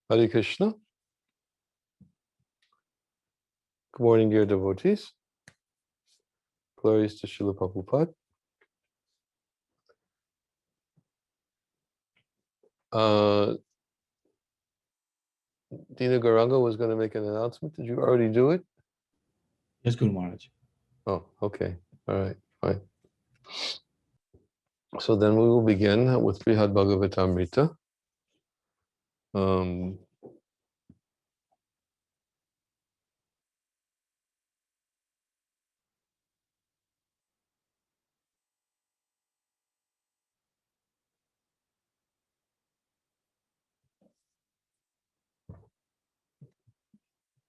Hare Krishna. Good morning, dear devotees. Glories to Srila Prabhupada. Dina Garanga was going to make an announcement. Did you already do it? Yes, Guru Maharaj. Oh, okay. All right, fine. So then we will begin with Brihad Bhagavatamrita.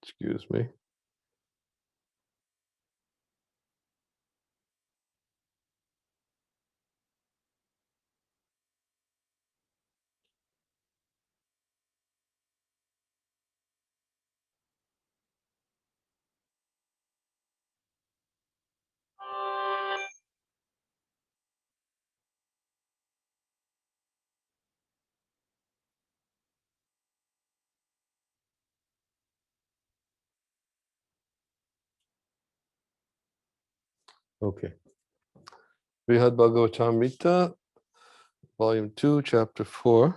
Excuse me. Okay. Brihad Bhagavatamrita, Volume 2, Chapter 4,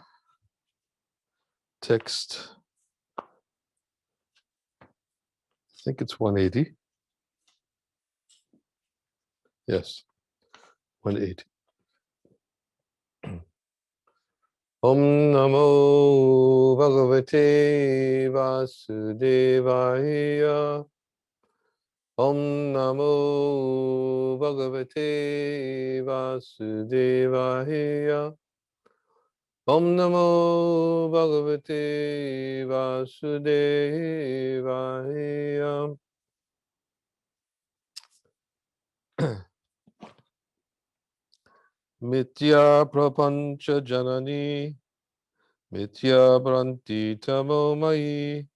text, I think it's 180. Yes, 180. Om Namo Bhagavate Vasudevaya. Om Namo Bhagavate Vasudevaya. Om Namo Bhagavate Vasudevaya. Mitya Prapancha Janani Mitya Branti Tamomai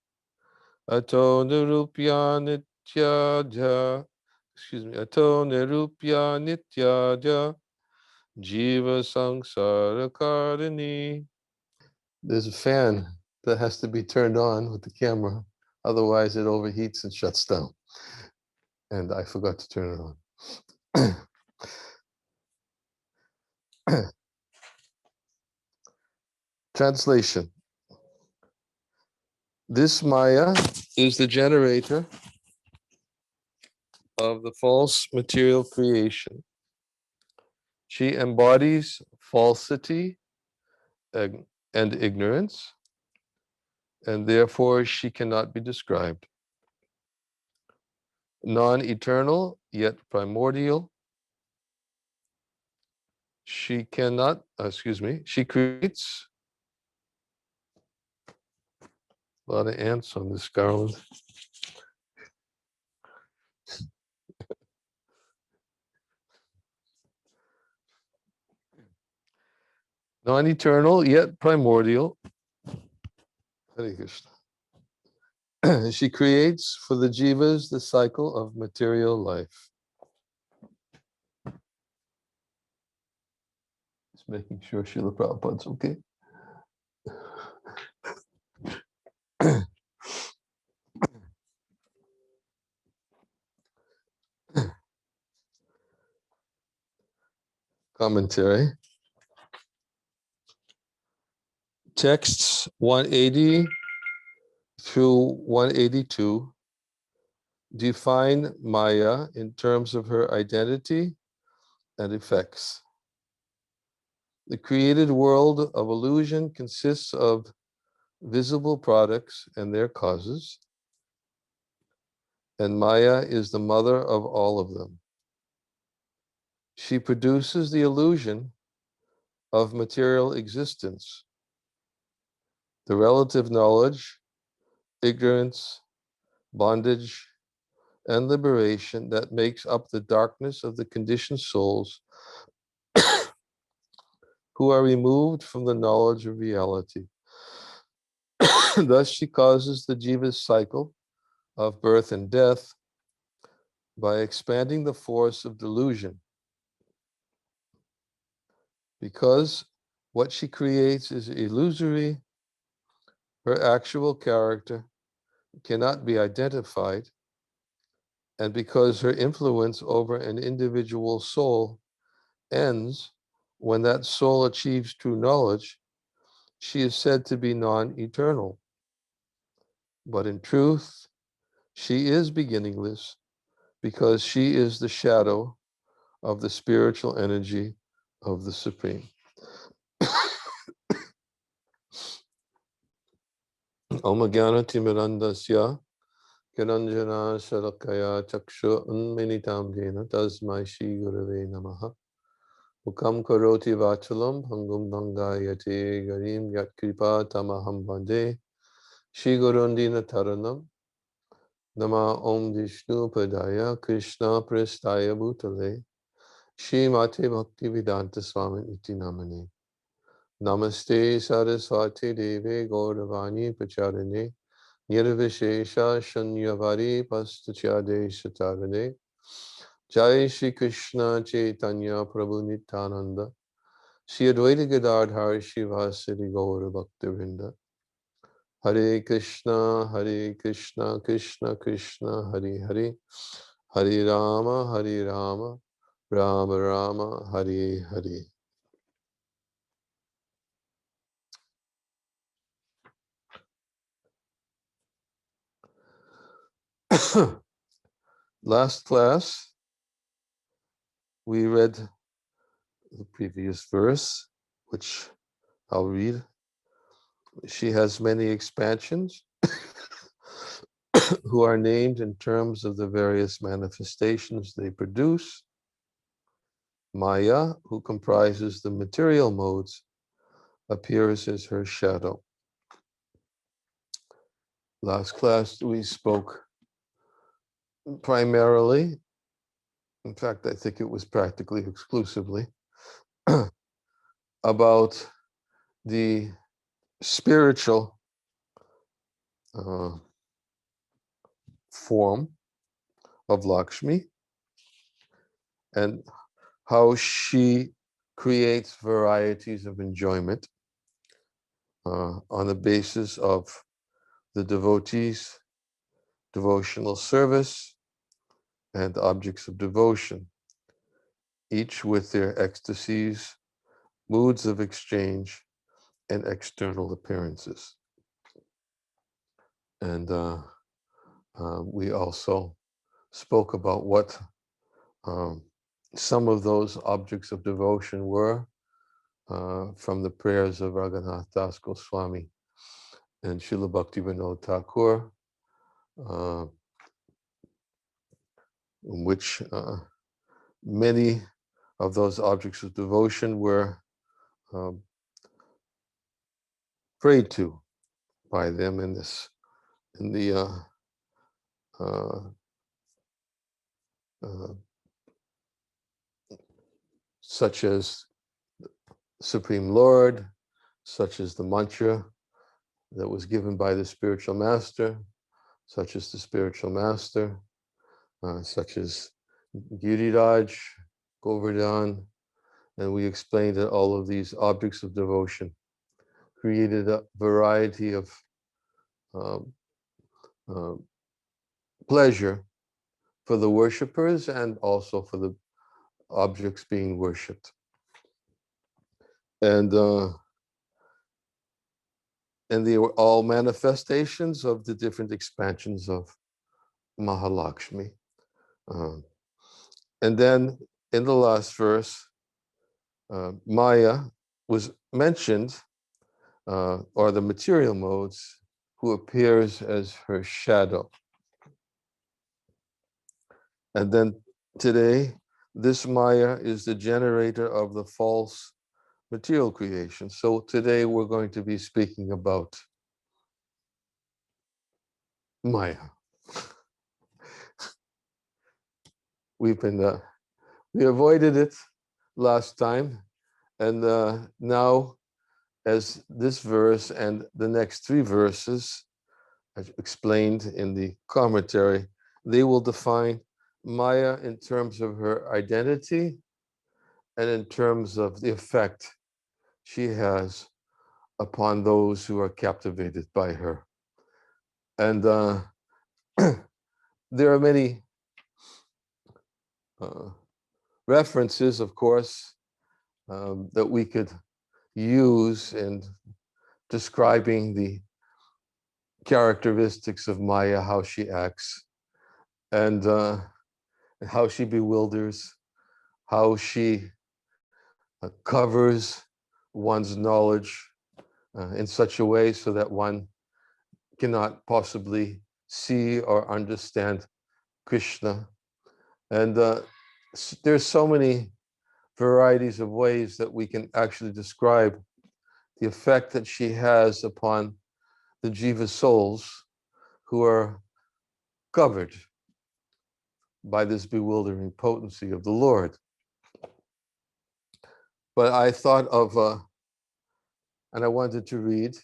Ato Nirupya Nityadya. Ato Nirupya Nityadya Jiva Sangsara Karini. There's a fan that has to be turned on with the camera, otherwise it overheats and shuts down. And I forgot to turn it on. Translation. This Maya is the generator of the false material creation. She embodies falsity and ignorance, and therefore she cannot be described. Non-eternal, yet primordial, she creates. A lot of ants on this garland. Non-eternal, yet primordial. Hare Krishna. She creates for the jivas the cycle of material life. Just making sure Srila Prabhupada's okay. Commentary. Texts 180 through 182 define Maya in terms of her identity and effects. The created world of illusion consists of visible products and their causes, and Maya is the mother of all of them. She produces the illusion of material existence, the relative knowledge, ignorance, bondage, and liberation that makes up the darkness of the conditioned souls who are removed from the knowledge of reality. Thus she causes the jiva's cycle of birth and death by expanding the force of delusion. Because what she creates is illusory, her actual character cannot be identified, and because her influence over an individual soul ends when that soul achieves true knowledge, she is said to be non-eternal. But in truth, she is beginningless because she is the shadow of the spiritual energy of the Supreme. Om Jnana Timirandasya Kiranjana Shalakaya Chakshu Unminitam Jena Tasmai Shri Gurave Namaha Ukam Karoti Vachalam Hangum Dangayate Garim Yat Kripa Tamaham Bande Shri Gurundina Taranam Nama Om Vishnu Padaya Krishna Prestaya Bhutale Shri Mate Bhakti Vedanta Swami Iti Namane Namaste Saraswati Deve Gauravani Pacharane Nirvishesha Shanyavari Pastachade Shatarane Jai Shri Krishna Chaitanya Prabhu Nityananda Shri Advaita Gadadhar Shivasari Gaura Bhaktivinoda Hare Krishna Krishna Krishna Hare Hare Hare Rama Rama Rama Hare Hare. Last class, we read the previous verse, which I'll read. She has many expansions who are named in terms of the various manifestations they produce. Maya, who comprises the material modes, appears as her shadow. Last class, we spoke primarily, in fact, I think it was practically exclusively, about the spiritual form of Lakshmi and how she creates varieties of enjoyment on the basis of the devotees' devotional service and objects of devotion, each with their ecstasies, moods of exchange, and external appearances. And we also spoke about what some of those objects of devotion were from the prayers of Raghunath Das Goswami and Srila Bhaktivinoda Thakur, in which many of those objects of devotion were prayed to by them in the such as Supreme Lord, such as the mantra that was given by the spiritual master, such as the spiritual master, such as Giriraj, Govardhan, and we explained that all of these objects of devotion created a variety of pleasure for the worshippers and also for the objects being worshipped. And they were all manifestations of the different expansions of Mahalakshmi. And then in the last verse, Maya was mentioned, or the material modes, who appears as her shadow. And then today, this Maya is the generator of the false material creation. So today we're going to be speaking about Maya. We avoided it last time, and now, as this verse and the next three verses, as explained in the commentary, they will define Maya in terms of her identity and in terms of the effect she has upon those who are captivated by her. And there are many references, of course, that we could use in describing the characteristics of Maya, how she acts, and how she bewilders, how she covers one's knowledge in such a way so that one cannot possibly see or understand Krishna. And there's so many varieties of ways that we can actually describe the effect that she has upon the jiva souls who are covered by this bewildering potency of the Lord. But I thought of, and I wanted to read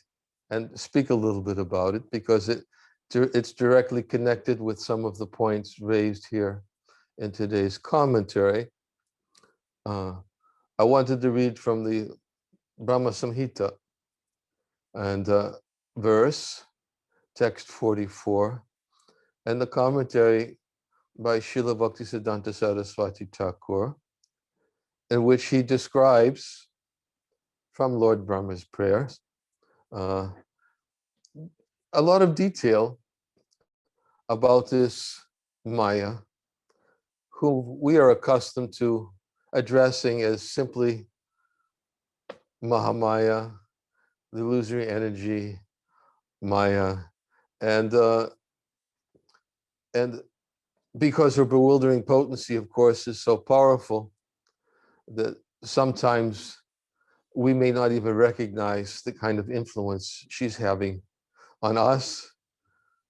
and speak a little bit about it because it's directly connected with some of the points raised here in today's commentary. I wanted to read from the Brahma Samhita and verse, text 44, and the commentary by Srila Bhaktisiddhanta Saraswati Thakur, in which he describes from Lord Brahma's prayers a lot of detail about this Maya, who we are accustomed to addressing as simply Mahamaya, the illusory energy, Maya, and because her bewildering potency, of course, is so powerful that sometimes we may not even recognize the kind of influence she's having on us,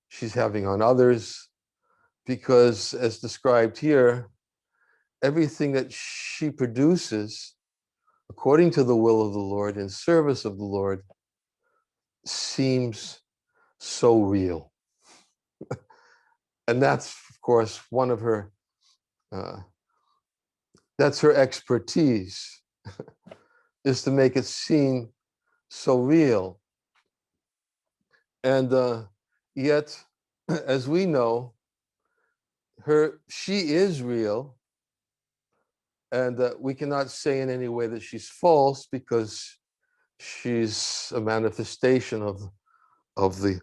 she's having on others, because as described here, everything that she produces, according to the will of the Lord, in service of the Lord, seems so real. And that's, of course, one of her, that's her expertise, is to make it seem so real. And yet, as we know, she is real, and we cannot say in any way that she's false because she's a manifestation of the,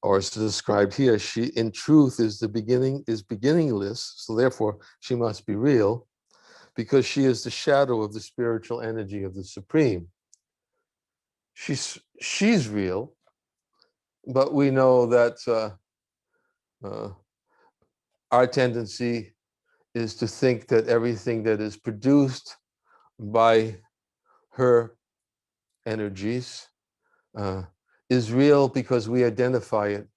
or as described here, she in truth is beginningless, so therefore she must be real, because she is the shadow of the spiritual energy of the Supreme. She's real, but we know that our tendency is to think that everything that is produced by her energies is real because we identify it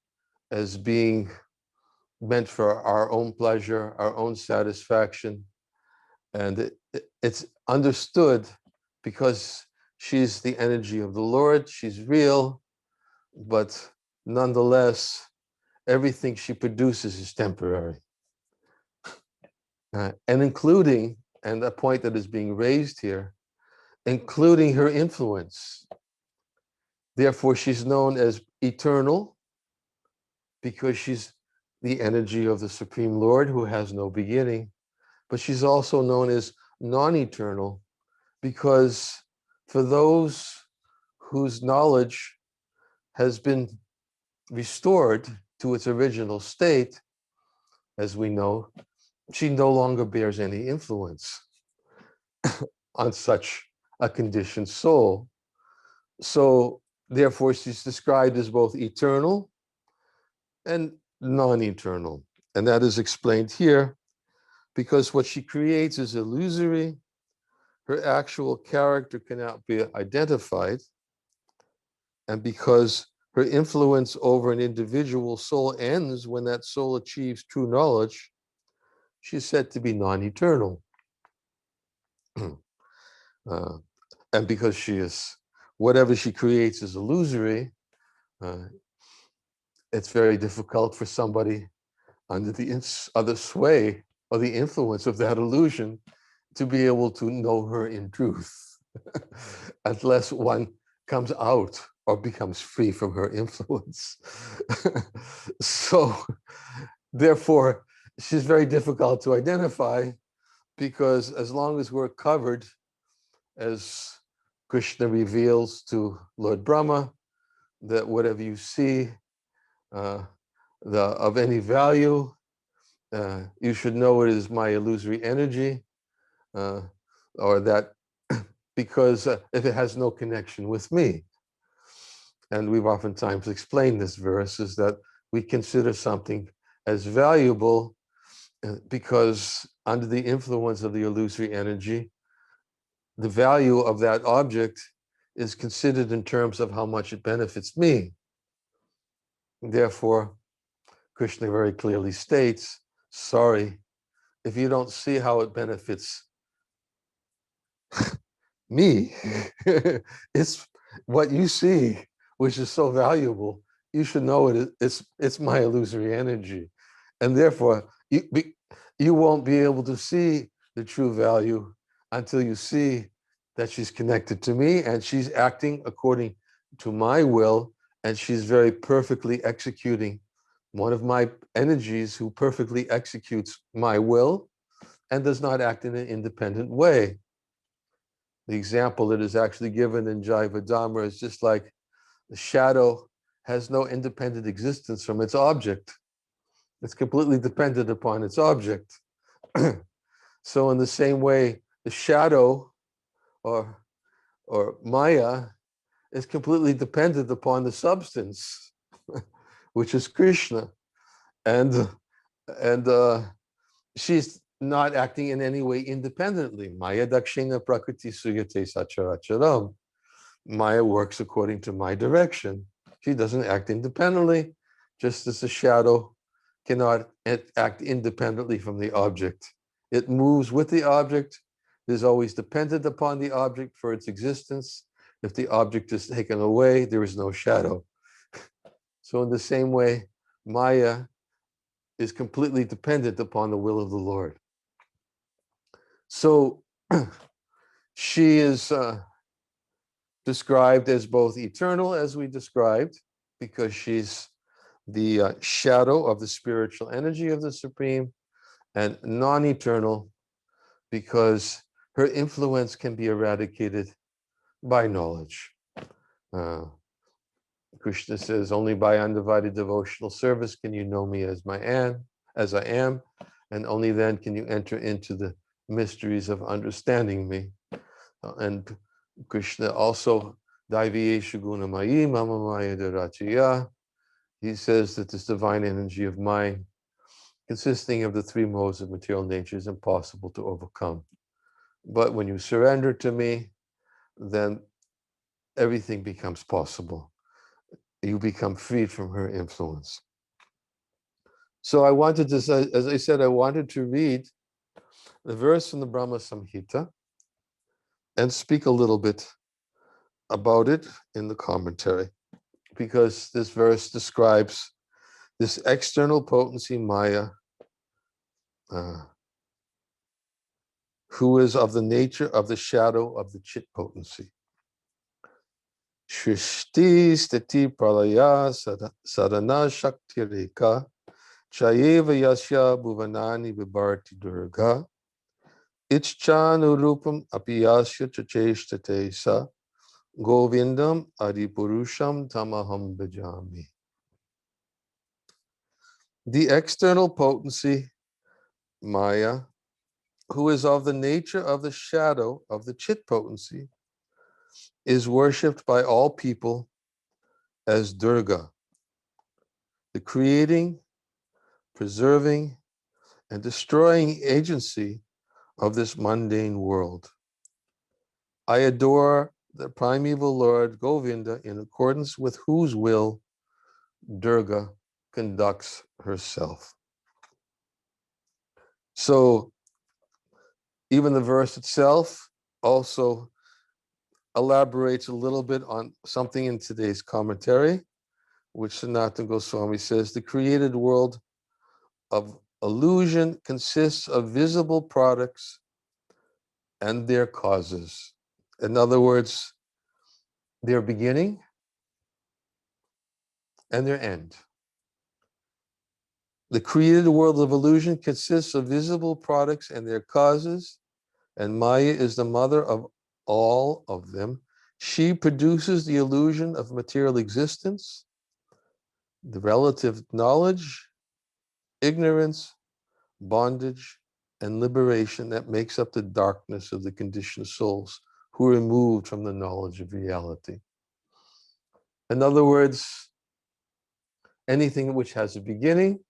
as being meant for our own pleasure, our own satisfaction. And it's understood because she's the energy of the Lord, she's real, but nonetheless, everything she produces is temporary. And including, and a point that is being raised here, including her influence. Therefore, she's known as eternal because she's the energy of the Supreme Lord who has no beginning. But she's also known as non-eternal because for those whose knowledge has been restored to its original state, as we know, she no longer bears any influence on such a conditioned soul. So therefore, she's described as both eternal and non-eternal. And that is explained here because what she creates is illusory. Her actual character cannot be identified. And because her influence over an individual soul ends when that soul achieves true knowledge, she's said to be non-eternal. And because whatever she creates is illusory, it's very difficult for somebody under the other sway or the influence of that illusion to be able to know her in truth, unless one comes out or becomes free from her influence. So, therefore, she's very difficult to identify, because as long as we're covered, as Krishna reveals to Lord Brahma, that whatever you see of any value, you should know it is my illusory energy, or that because if it has no connection with me. And we've oftentimes explained this verse, is that we consider something as valuable because under the influence of the illusory energy, the value of that object is considered in terms of how much it benefits me. Therefore, Krishna very clearly states, sorry, if you don't see how it benefits me, it's what you see, which is so valuable. You should know it's my illusory energy. And therefore, you won't be able to see the true value until you see that she's connected to me and she's acting according to my will, and she's very perfectly executing one of my energies who perfectly executes my will and does not act in an independent way. The example that is actually given in Jivadhamma is just like the shadow has no independent existence from its object. It's completely dependent upon its object. So in the same way, the shadow or Maya is completely dependent upon the substance, which is Krishna. And she's not acting in any way independently. Maya dakshina prakriti suyate sacharacharam. Maya works according to my direction. She doesn't act independently, just as the shadow cannot act independently from the object. It moves with the object. It is always dependent upon the object for its existence. If the object is taken away, there is no shadow. So in the same way, Maya is completely dependent upon the will of the Lord. So she is described as both eternal, as we described, because she's the shadow of the spiritual energy of the Supreme, and non-eternal because her influence can be eradicated by knowledge. Krishna says, only by undivided devotional service can you know me as I am, and only then can you enter into the mysteries of understanding me. And Krishna also, Daiviyeshu gunamayi mama maya dharachaya. He says that this divine energy of mine, consisting of the three modes of material nature, is impossible to overcome. But when you surrender to me, then everything becomes possible. You become freed from her influence. So I wanted to say, as I said, I wanted to read the verse from the Brahma Samhita and speak a little bit about it in the commentary, because this verse describes this external potency, Maya, who is of the nature of the shadow of the Chit potency. Shrishti stiti pralaya sadhana shakti reka chayeva yasya bhuvanani vibharti durga ichchanurupam apiyasya chacheshtate sa govindam adipurusham tamaham bhajami. The external potency, Maya, who is of the nature of the shadow of the Chit potency, is worshipped by all people as Durga, the creating, preserving, and destroying agency of this mundane world. I adore the primeval Lord Govinda, in accordance with whose will Durga conducts herself. So even the verse itself also elaborates a little bit on something in today's commentary, which Sanatana Goswami says, the created world of illusion consists of visible products and their causes. In other words, their beginning and their end. The created world of illusion consists of visible products and their causes, and Maya is the mother of all of them. She produces the illusion of material existence, the relative knowledge, ignorance, bondage, and liberation that makes up the darkness of the conditioned souls who are removed from the knowledge of reality. In other words, anything which has a beginning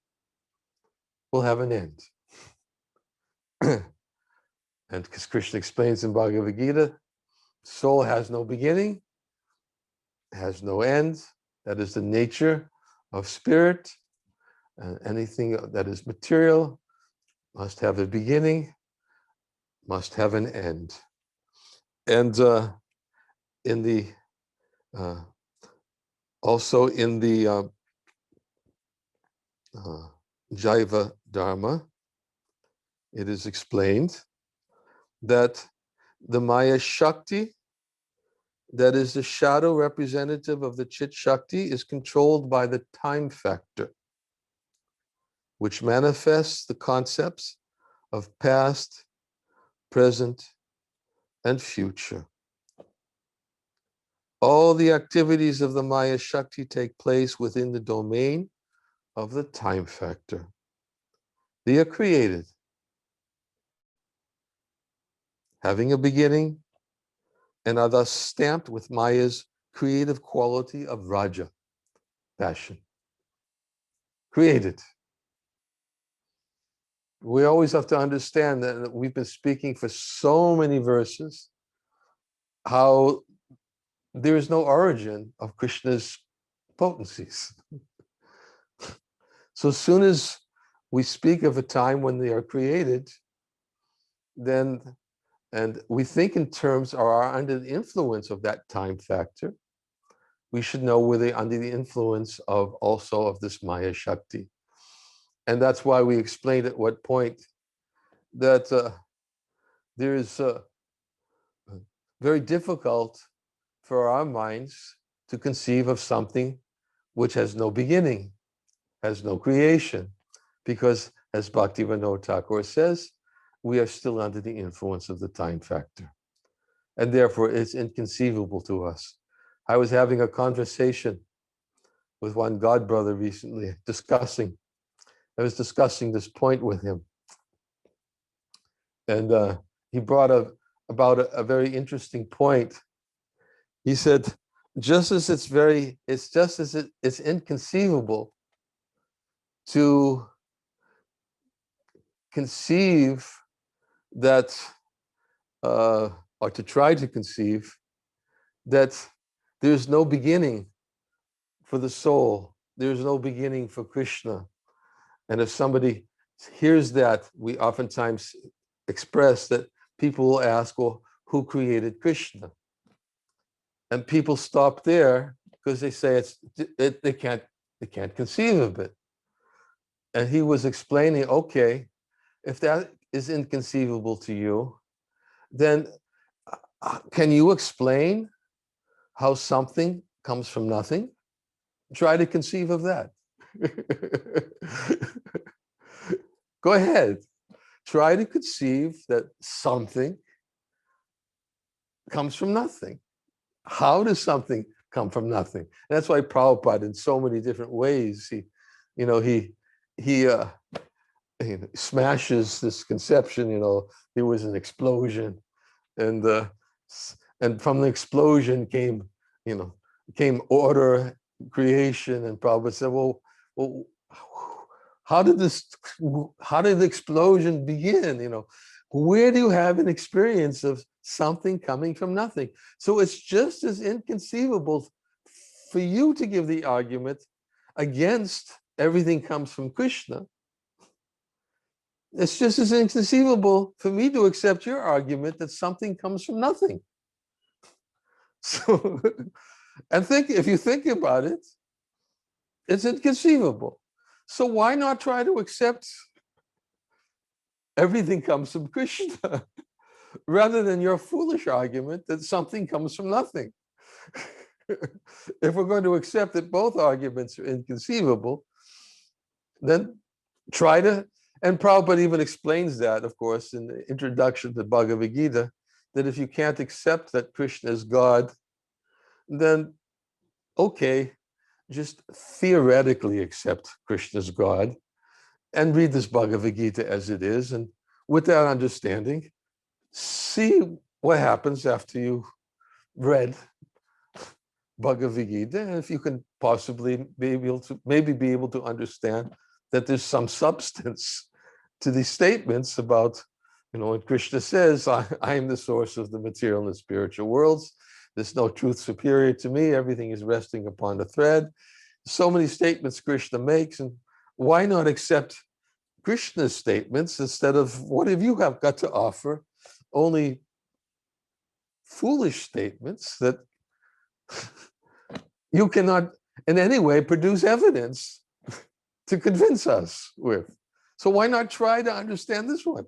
will have an end. And because Krishna explains in Bhagavad Gita, soul has no beginning, has no end. That is the nature of spirit. And anything that is material must have a beginning, must have an end. And in the also in the Jaiva Dharma, it is explained that the Maya Shakti, that is the shadow representative of the Chit Shakti, is controlled by the time factor, which manifests the concepts of past, present, and future. All the activities of the Maya Shakti take place within the domain of the time factor. They are created, having a beginning, and are thus stamped with Maya's creative quality of Raja, passion. Created. We always have to understand that we've been speaking for so many verses how there is no origin of Krishna's potencies. So as soon as we speak of a time when they are created, then, and we think in terms or are under the influence of that time factor, we should know where they're under the influence of also of this Maya Shakti. And that's why we explained at what point that there is very difficult for our minds to conceive of something which has no beginning, has no creation, because as Bhaktivinoda Thakur says, we are still under the influence of the time factor. And therefore it's inconceivable to us. I was having a conversation with one godbrother recently, I was discussing this point with him. And he brought about a very interesting point. He said, it's inconceivable to conceive that, or to try to conceive that there's no beginning for the soul. There's no beginning for Krishna. And if somebody hears that, we oftentimes express that people will ask, well, who created Krishna? And people stop there because they say they can't conceive of it. And he was explaining, okay, if that is inconceivable to you, then can you explain how something comes from nothing? Try to conceive of that. Go ahead. Try to conceive that something comes from nothing. How does something come from nothing? And that's why Prabhupada, in so many different ways, he smashes this conception. There was an explosion, and from the explosion came order, creation. And Prabhupada said, well, how did the explosion begin? Where do you have an experience of something coming from nothing? So it's just as inconceivable for you to give the argument against everything comes from Krishna. It's just as inconceivable for me to accept your argument that something comes from nothing. So, and if you think about it, it's inconceivable. So why not try to accept everything comes from Krishna rather than your foolish argument that something comes from nothing? If we're going to accept that both arguments are inconceivable, then try to, and Prabhupada even explains that, of course, in the introduction to Bhagavad Gita, that if you can't accept that Krishna is God, then okay, just theoretically accept Krishna's God and read this Bhagavad Gita as it is. And with that understanding, see what happens after you read Bhagavad Gita, and if you can possibly be able to understand that there's some substance to these statements about, when Krishna says, I am the source of the material and spiritual worlds. There's no truth superior to me. Everything is resting upon a thread. So many statements Krishna makes, and why not accept Krishna's statements instead of what have you have got to offer? Only foolish statements that you cannot in any way produce evidence to convince us with. So why not try to understand this one?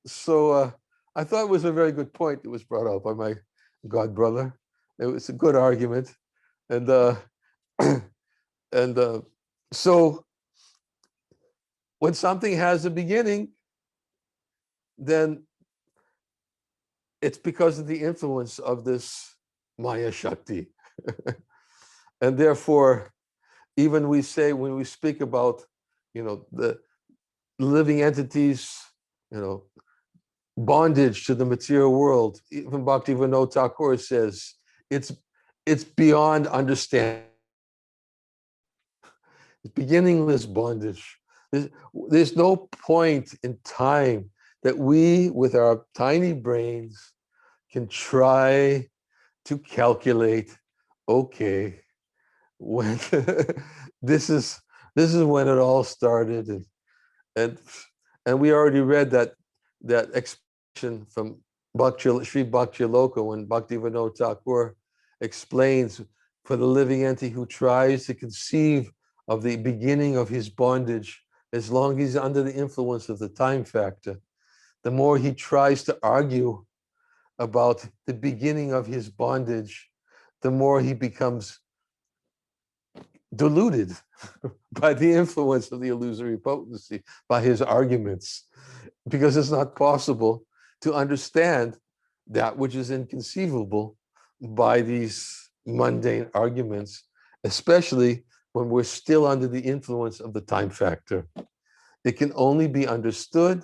So I thought it was a very good point that was brought up by my god brother. It was a good argument. And so when something has a beginning, then it's because of the influence of this Maya Shakti. And therefore, even we say, when we speak about, the living entities, bondage to the material world, even Bhaktivinoda Thakur says, it's beyond understanding. It's beginningless bondage. There's no point in time that we, with our tiny brains, can try to calculate, okay, when this is when it all started, and we already read that expression from Sri Bhakti Loka when Bhaktivinoda Thakur explains, for the living entity who tries to conceive of the beginning of his bondage, as long as he's under the influence of the time factor, the more he tries to argue about the beginning of his bondage, the more he becomes deluded by the influence of the illusory potency, by his arguments, because it's not possible to understand that which is inconceivable by these mundane arguments, especially when we're still under the influence of the time factor. It can only be understood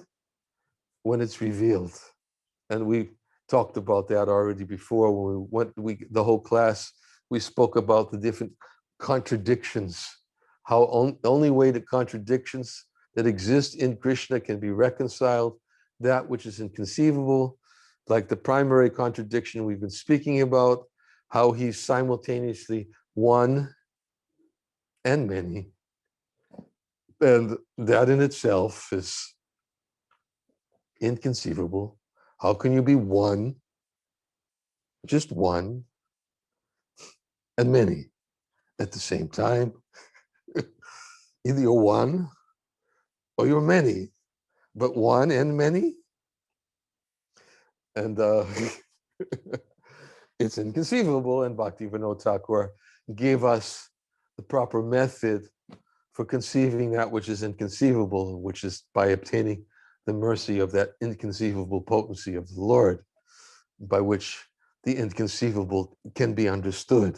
when it's revealed. And we talked about that already before when we went, the whole class, we spoke about the different contradictions, how the only way the contradictions that exist in Krishna can be reconciled, that which is inconceivable, like the primary contradiction we've been speaking about, how he's simultaneously one and many. And that in itself is inconceivable. How can you be one, just one, and many at the same time? Either you're one or you're many, but one and many? And it's inconceivable, and Bhaktivinoda Thakur gave us the proper method for conceiving that which is inconceivable, which is by obtaining the mercy of that inconceivable potency of the Lord, by which the inconceivable can be understood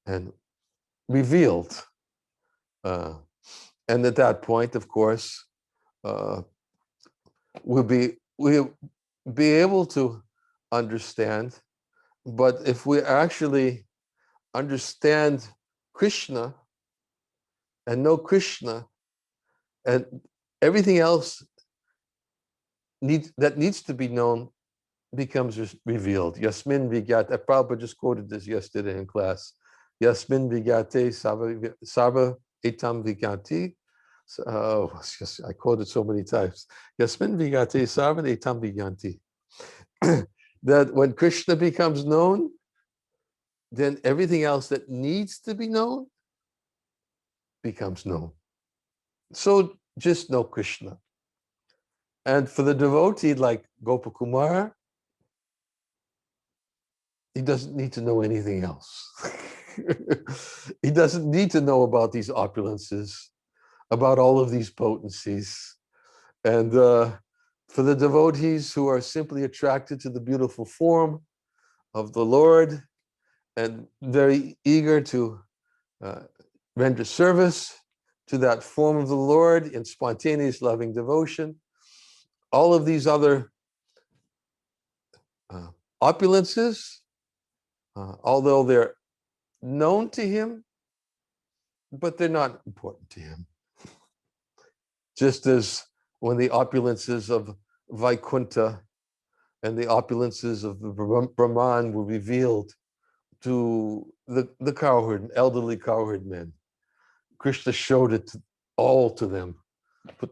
and revealed. And at that point, of course, we'll be able to understand. But if we actually understand Krishna and know Krishna, and everything else that needs to be known becomes revealed. Yasmin Vigate, Prabhupada just quoted this yesterday in class. Yasmin Vigate Sarva Etam Viganti. I quoted so many times. Yasmin Vigate Sarva Etam Viganti. That when Krishna becomes known, then everything else that needs to be known becomes known. So just know Krishna. And for the devotee like Gopakumara, he doesn't need to know anything else. He doesn't need to know about these opulences, about all of these potencies. And for the devotees who are simply attracted to the beautiful form of the Lord and very eager to render service to that form of the Lord in spontaneous loving devotion, all of these other opulences, although they're known to him, but they're not important to him. Just as when the opulences of Vaikuntha and the opulences of the Brahman were revealed to the cowherd, elderly cowherd men, Krishna showed it all to them. But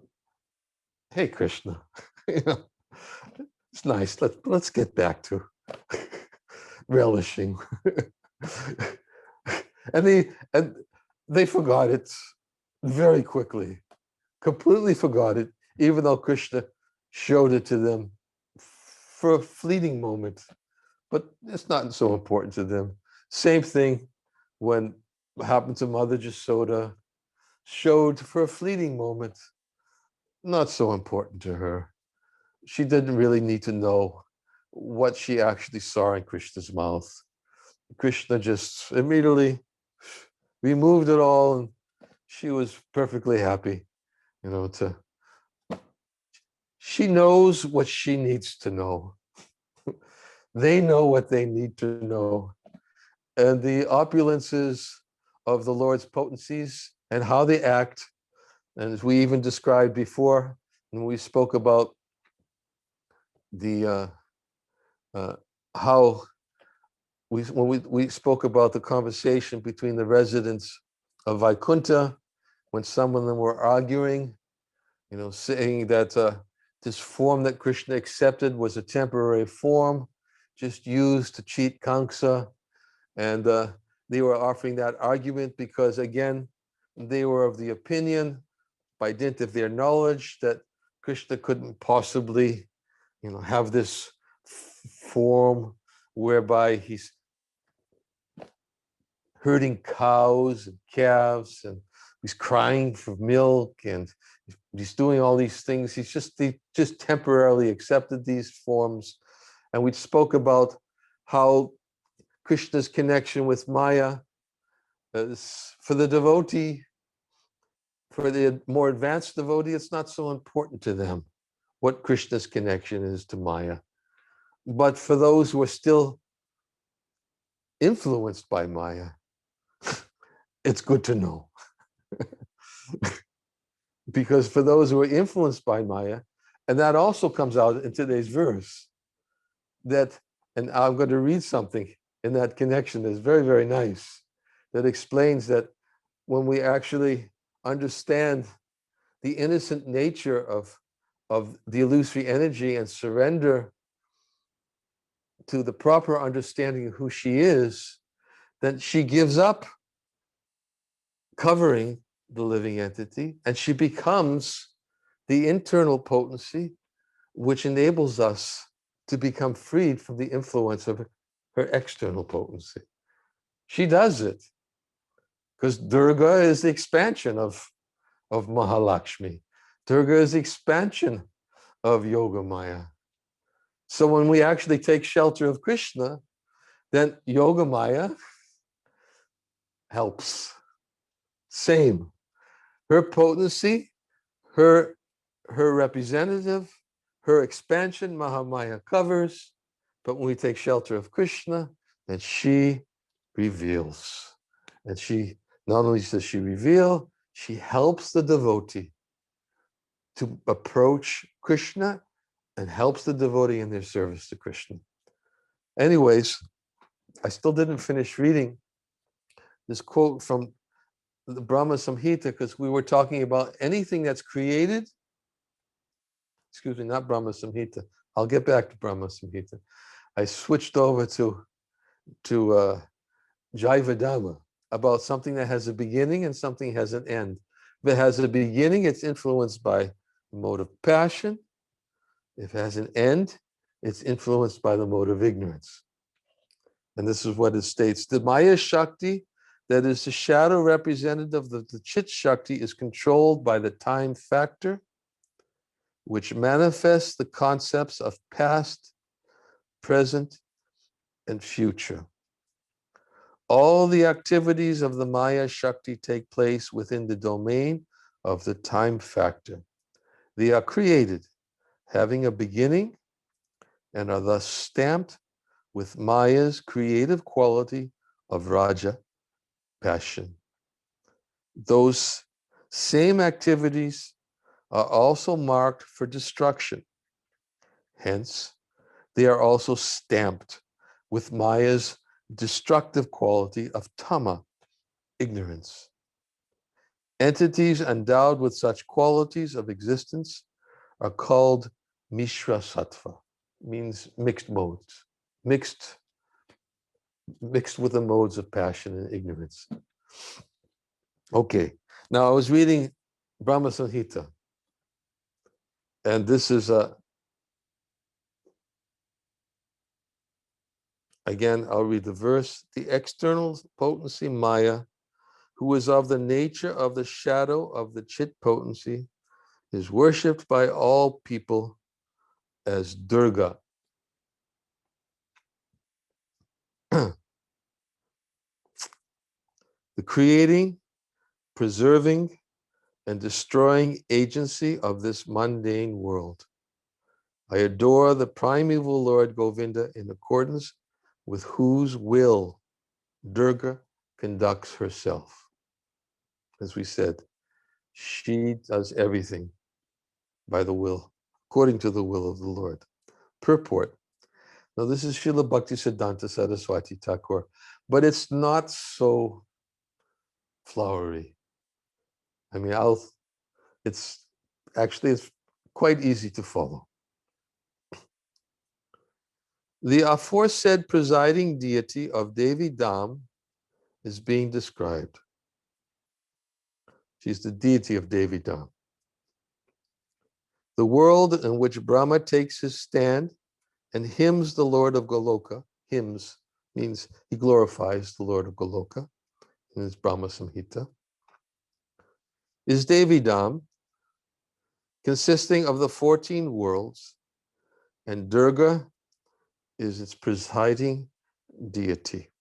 hey, Krishna, it's nice. Let's get back to relishing. and they forgot it very quickly, completely forgot it, even though Krishna showed it to them for a fleeting moment. But it's not so important to them. Same thing when what happened to Mother Jasoda, showed for a fleeting moment, not so important to her. She didn't really need to know what she actually saw in Krishna's mouth. Krishna just immediately removed it all, and she was perfectly happy, she knows what she needs to know. They know what they need to know. And the opulences of the Lord's potencies and how they act, and as we even described before, when we spoke about the how we spoke about the conversation between the residents of Vaikuntha, when some of them were arguing, saying that this form that Krishna accepted was a temporary form, just used to cheat Kamsa. And they were offering that argument because, again, they were of the opinion, by dint of their knowledge, that Krishna couldn't possibly, have this form whereby he's herding cows and calves, and he's crying for milk, and he's doing all these things. He just temporarily accepted these forms. And we spoke about how Krishna's connection with Maya is, for the devotee, for the more advanced devotee, it's not so important to them what Krishna's connection is to Maya. But for those who are still influenced by Maya, it's good to know. Because for those who are influenced by Maya, and that also comes out in today's verse, that, and I'm going to read something in that connection that's very, very nice, that explains that when we actually understand the innocent nature of the illusory energy and surrender to the proper understanding of who she is, then she gives up covering the living entity, and she becomes the internal potency which enables us to become freed from the influence of her external potency. She does it because Durga is the expansion of Mahalakshmi. Durga is the expansion of Yogamaya. So when we actually take shelter of Krishna, then Yogamaya helps. Same. Her potency, her representative, her expansion, Mahamaya covers. But when we take shelter of Krishna, then she reveals. And she, not only does she reveal, she helps the devotee to approach Krishna and helps the devotee in their service to Krishna. Anyways, I still didn't finish reading this quote from the Brahma Samhita, because we were talking about anything that's created. Excuse me, not Brahma Samhita. I'll get back to Brahma Samhita. I switched over to Jivadhamma, about something that has a beginning and something has an end. If it has a beginning, it's influenced by the mode of passion. If it has an end, it's influenced by the mode of ignorance. And this is what it states. The Maya Shakti, that is the shadow representative of the Chit Shakti, is controlled by the time factor, which manifests the concepts of past, present, and future. All the activities of the Maya Shakti take place within the domain of the time factor. They are created, having a beginning, and are thus stamped with Maya's creative quality of Raja, passion. Those same activities are also marked for destruction. Hence, they are also stamped with Maya's destructive quality of tama, ignorance. Entities endowed with such qualities of existence are called Mishra Sattva, means mixed modes, mixed with the modes of passion and ignorance. Okay, now I was reading Brahma Samhita, and this is again, I'll read the verse. The external potency Maya, who is of the nature of the shadow of the Chit potency, is worshipped by all people as Durga. The creating, preserving, and destroying agency of this mundane world. I adore the primeval Lord Govinda in accordance with whose will Durga conducts herself. As we said, she does everything by the will, according to the will of the Lord. Purport. Now, this is Srila Bhaktisiddhanta Saraswati Thakur, but it's not so flowery. I mean, it's quite easy to follow. The aforesaid presiding deity of Devi Dham is being described. She's the deity of Devi Dham. The world in which Brahma takes his stand and hymns the Lord of Goloka, hymns means he glorifies the Lord of Goloka in his Brahma Samhita, is Devi Dham, consisting of the 14 worlds, and Durga is its presiding deity.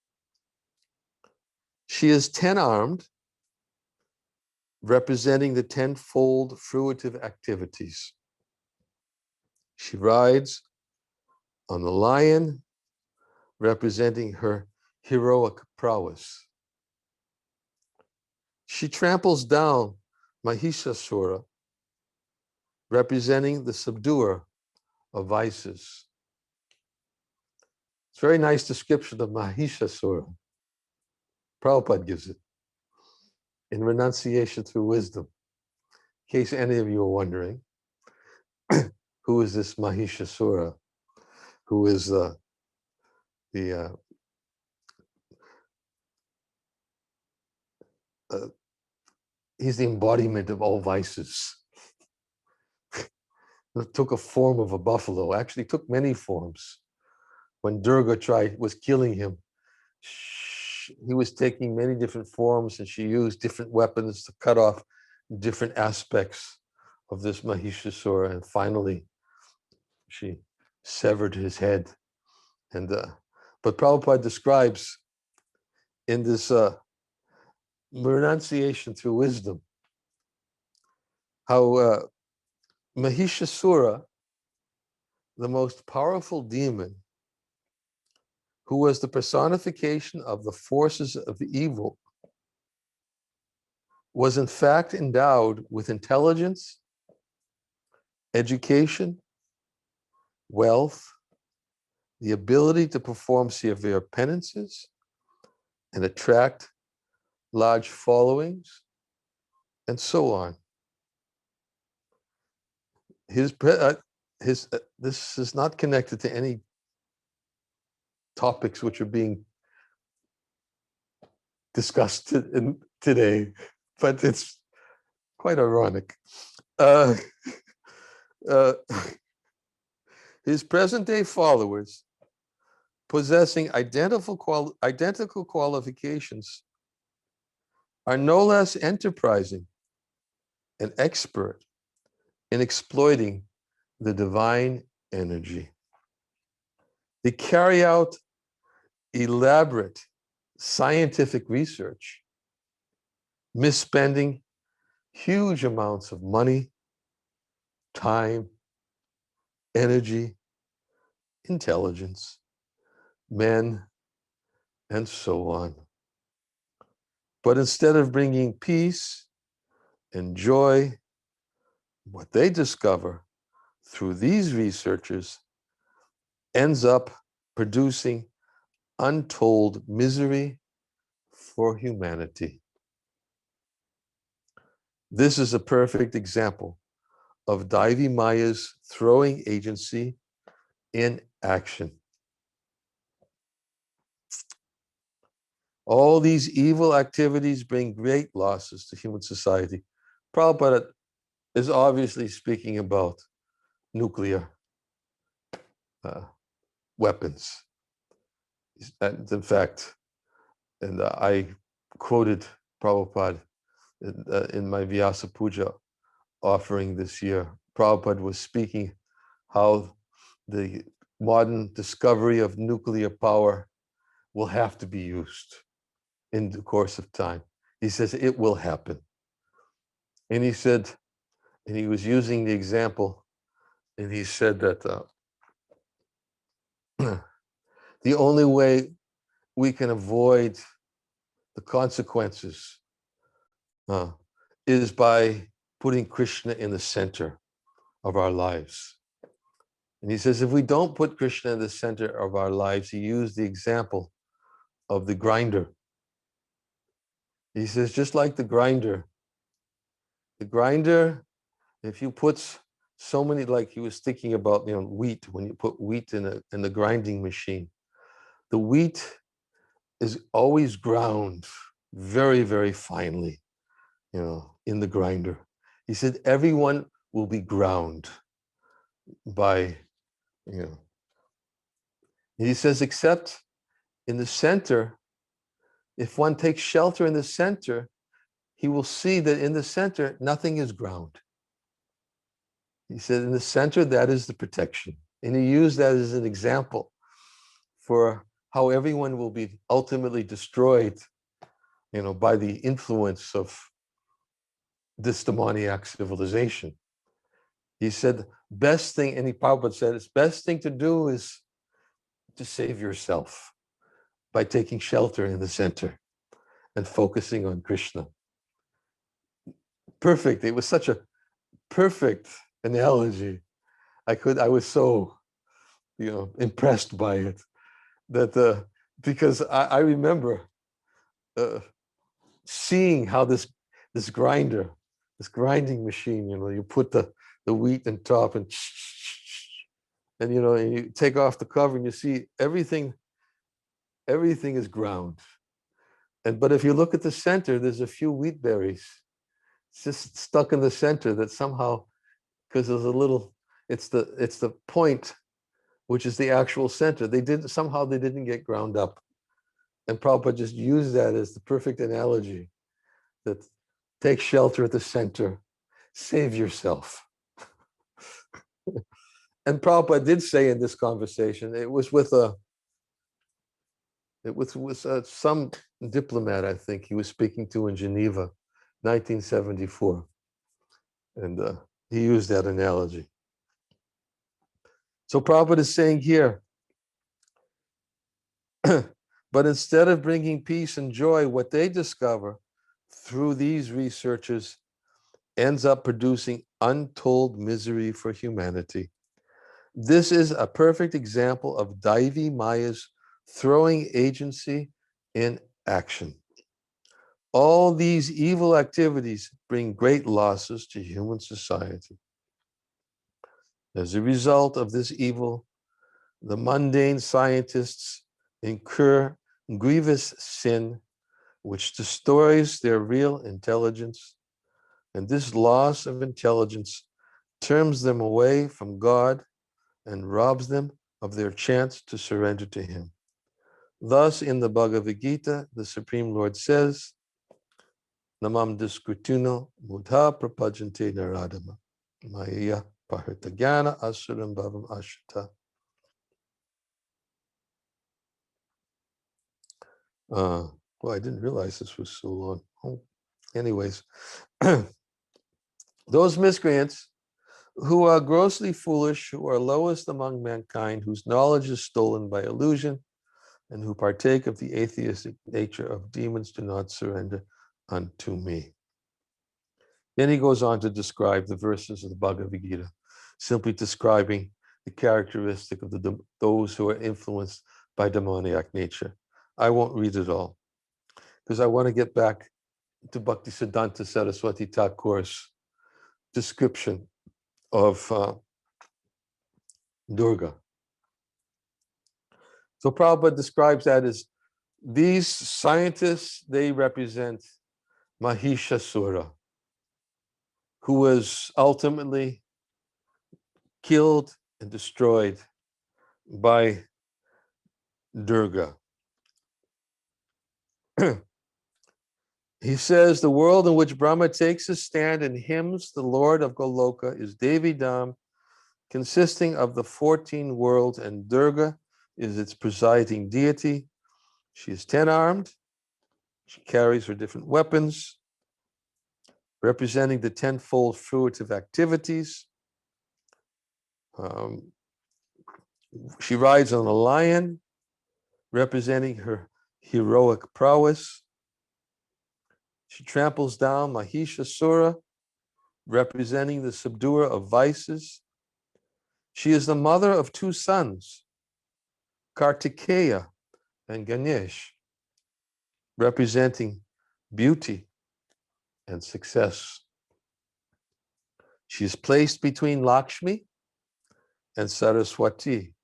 She is 10-armed, representing the tenfold fruitive activities. She rides on the lion, representing her heroic prowess. She tramples down Mahishasura, representing the subduer of vices. It's a very nice description of Mahishasura. Prabhupada gives it in Renunciation Through Wisdom. In case any of you are wondering, who is this Mahishasura? Who is he's the embodiment of all vices. It took a form of a buffalo, actually took many forms. When Durga was killing him, he was taking many different forms, and she used different weapons to cut off different aspects of this Mahishasura, and finally she severed his head. And but Prabhupada describes in this Renunciation Through Wisdom how Mahishasura, the most powerful demon, who was the personification of the forces of evil, was in fact endowed with intelligence, education, wealth, the ability to perform severe penances and attract large followings, and so on. This is not connected to any topics which are being discussed today, but it's quite ironic. His present-day followers possessing identical qualifications are no less enterprising and expert in exploiting the divine energy. They carry out elaborate scientific research, misspending huge amounts of money, time, energy, intelligence, men, and so on. But instead of bringing peace and joy, what they discover through these researches ends up producing untold misery for humanity. This is a perfect example of Daivi Maya's throwing agency in action. All these evil activities bring great losses to human society. Prabhupada is obviously speaking about nuclear weapons. And in fact, and I quoted Prabhupada in my Vyasa Puja offering this year. Prabhupada was speaking how the modern discovery of nuclear power will have to be used in the course of time. He says it will happen. And he said, and he was using the example, and he said that the only way we can avoid the consequences is by putting Krishna in the center of our lives. And he says, if we don't put Krishna in the center of our lives, he used the example of the grinder. He says, just like the grinder, if you put so many, like he was thinking about, wheat, when you put wheat in the grinding machine, the wheat is always ground very, very finely, in the grinder. He said, everyone will be ground by, he says, except in the center, if one takes shelter in the center, he will see that in the center, nothing is ground. He said, in the center, that is the protection. And he used that as an example for how everyone will be ultimately destroyed, by the influence of this demoniac civilization. He said, best thing, and Prabhupada said, it's best thing to do is to save yourself by taking shelter in the center and focusing on Krishna. Perfect. It was such a perfect analogy. I was so, impressed by it that because I remember seeing how this grinding machine, you put the wheat on top and and you take off the cover and you see everything is ground. But if you look at the center, there's a few wheat berries. It's just stuck in the center that somehow, because there's a little, it's the point, which is the actual center. They didn't get ground up. And Prabhupada just used that as the perfect analogy, that take shelter at the center, save yourself. And Prabhupada did say in this conversation, it was with some diplomat, I think he was speaking to in Geneva, 1974. And he used that analogy. So Prabhupada is saying here, but instead of bringing peace and joy, what they discover through these researches ends up producing untold misery for humanity. This is a perfect example of Daivi Maya's throwing agency in action. All these evil activities bring great losses to human society. As a result of this evil, the mundane scientists incur grievous sin, which destroys their real intelligence. And this loss of intelligence turns them away from God and robs them of their chance to surrender to Him. Thus, in the Bhagavad Gita, the Supreme Lord says, Namam Diskrituno Mudha Prapajante Naradama Maya Pahartagyana Asuram Bhavam Ashita. Well, I didn't realize this was so long. Oh, anyways, those miscreants who are grossly foolish, who are lowest among mankind, whose knowledge is stolen by illusion, and who partake of the atheistic nature of demons, do not surrender unto me. Then he goes on to describe the verses of the Bhagavad Gita, simply describing the characteristic of those who are influenced by demoniac nature. I won't read it all, because I want to get back to Bhaktisiddhanta Saraswati Thakur's description of Durga. So Prabhupada describes that as these scientists, they represent Mahishasura, who was ultimately killed and destroyed by Durga. He says the world in which Brahma takes his stand and hymns the Lord of Goloka is Devi Dham, consisting of the 14 worlds, and Durga is its presiding deity. She is 10-armed. She carries her different weapons, representing the 10-fold fruitive activities. She rides on a lion, representing her heroic prowess. She tramples down Mahishasura, representing the subduer of vices. She is the mother of 2 sons, Kartikeya and Ganesh, representing beauty and success. She is placed between Lakshmi and Saraswati,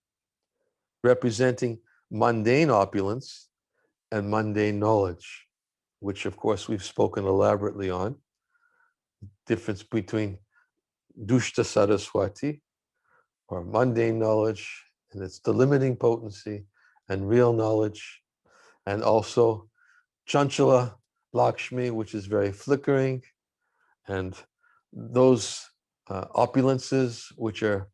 representing mundane opulence and mundane knowledge, which of course we've spoken elaborately on. Difference between Dushta Saraswati, or mundane knowledge, and its delimiting potency, and real knowledge, and also Chanchala Lakshmi, which is very flickering, and those opulences which are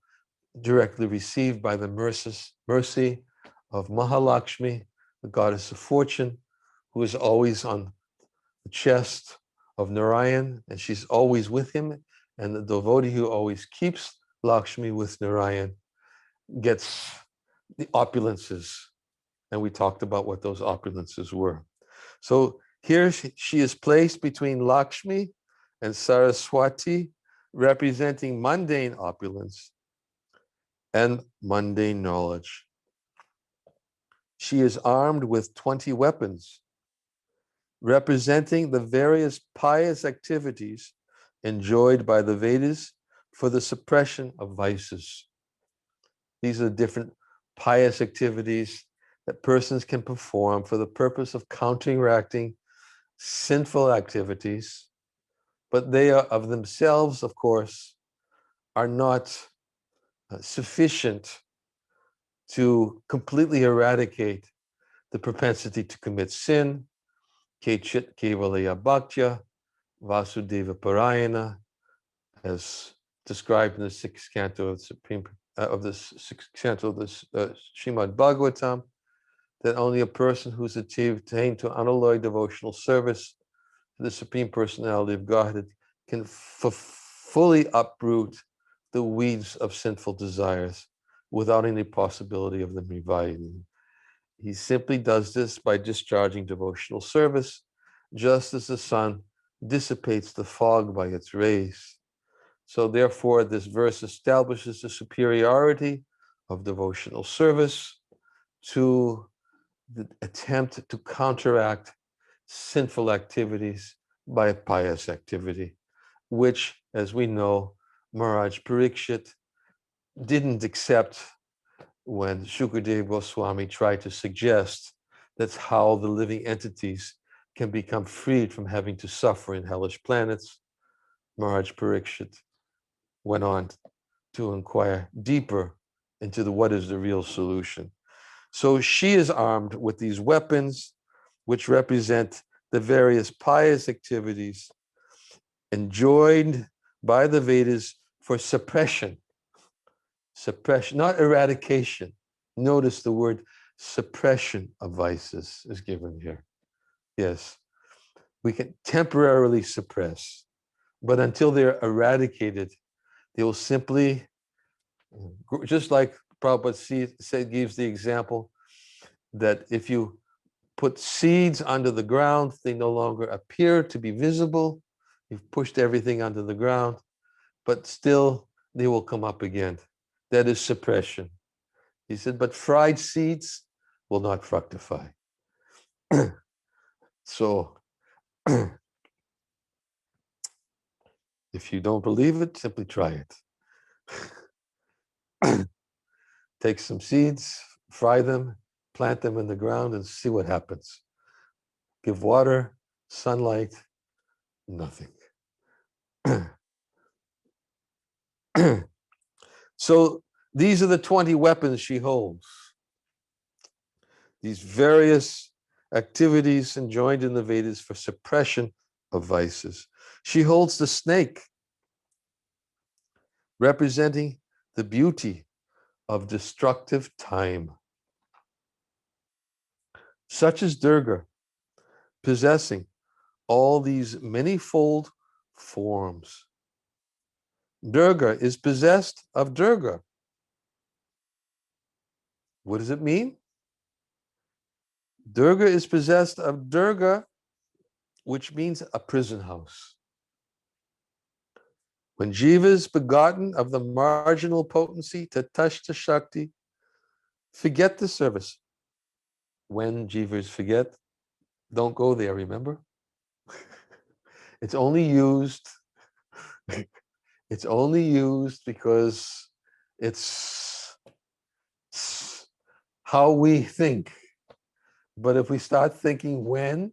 directly received by the mercy of Mahalakshmi, the goddess of fortune, who is always on the chest of Narayan, and she's always with him, and the devotee who always keeps Lakshmi with Narayan gets the opulences, and we talked about what those opulences were. So here she is placed between Lakshmi and Saraswati, representing mundane opulence and mundane knowledge. She is armed with 20 weapons, representing the various pious activities enjoyed by the Vedas for the suppression of vices. These are different pious activities that persons can perform for the purpose of counteracting sinful activities, but they are of themselves, of course, are not sufficient to completely eradicate the propensity to commit sin. Kechit kevalaya bhaktya vasudeva parayana, as described in the 6th canto of the Srimad Bhagavatam, that only a person who's attained to unalloyed devotional service to the Supreme Personality of Godhead can fully uproot the weeds of sinful desires without any possibility of them reviving. He simply does this by discharging devotional service, just as the sun dissipates the fog by its rays. So therefore, this verse establishes the superiority of devotional service to the attempt to counteract sinful activities by pious activity, which, as we know, Maharaj Parikshit didn't accept when Shukadeva Goswami tried to suggest that's how the living entities can become freed from having to suffer in hellish planets. Maharaj Parikshit went on to inquire deeper into what is the real solution. So she is armed with these weapons, which represent the various pious activities enjoined by the Vedas for suppression. Suppression, not eradication. Notice the word suppression of vices is given here. Yes, we can temporarily suppress, but until they're eradicated, they will simply, just like Prabhupada gives the example that if you put seeds under the ground, they no longer appear to be visible. You've pushed everything under the ground, but still they will come up again. That is suppression. He said, but fried seeds will not fructify. So if you don't believe it, simply try it. Take some seeds, fry them, plant them in the ground, and see what happens. Give water, sunlight, nothing. So these are the 20 weapons she holds. These various activities enjoined in the Vedas for suppression of vices. She holds the snake, representing the beauty of destructive time, such as Durga, possessing all these many-fold forms. Durga is possessed of Durga. What does it mean? Durga is possessed of Durga, which means a prison house. When Jiva is begotten of the marginal potency, Tatashta Shakti, forget the service. When Jivas forget, don't go there, remember? It's only used because it's how we think. But if we start thinking when,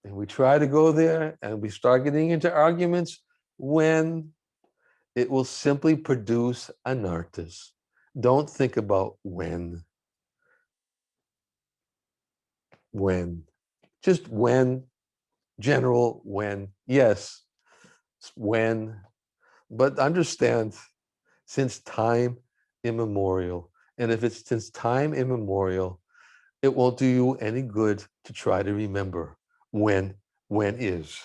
and we try to go there, and we start getting into arguments, when, it will simply produce anarthas. Don't think about when. When. Just when. General when. Yes. When. But understand, since time immemorial, and if it's since time immemorial, it won't do you any good to try to remember when is.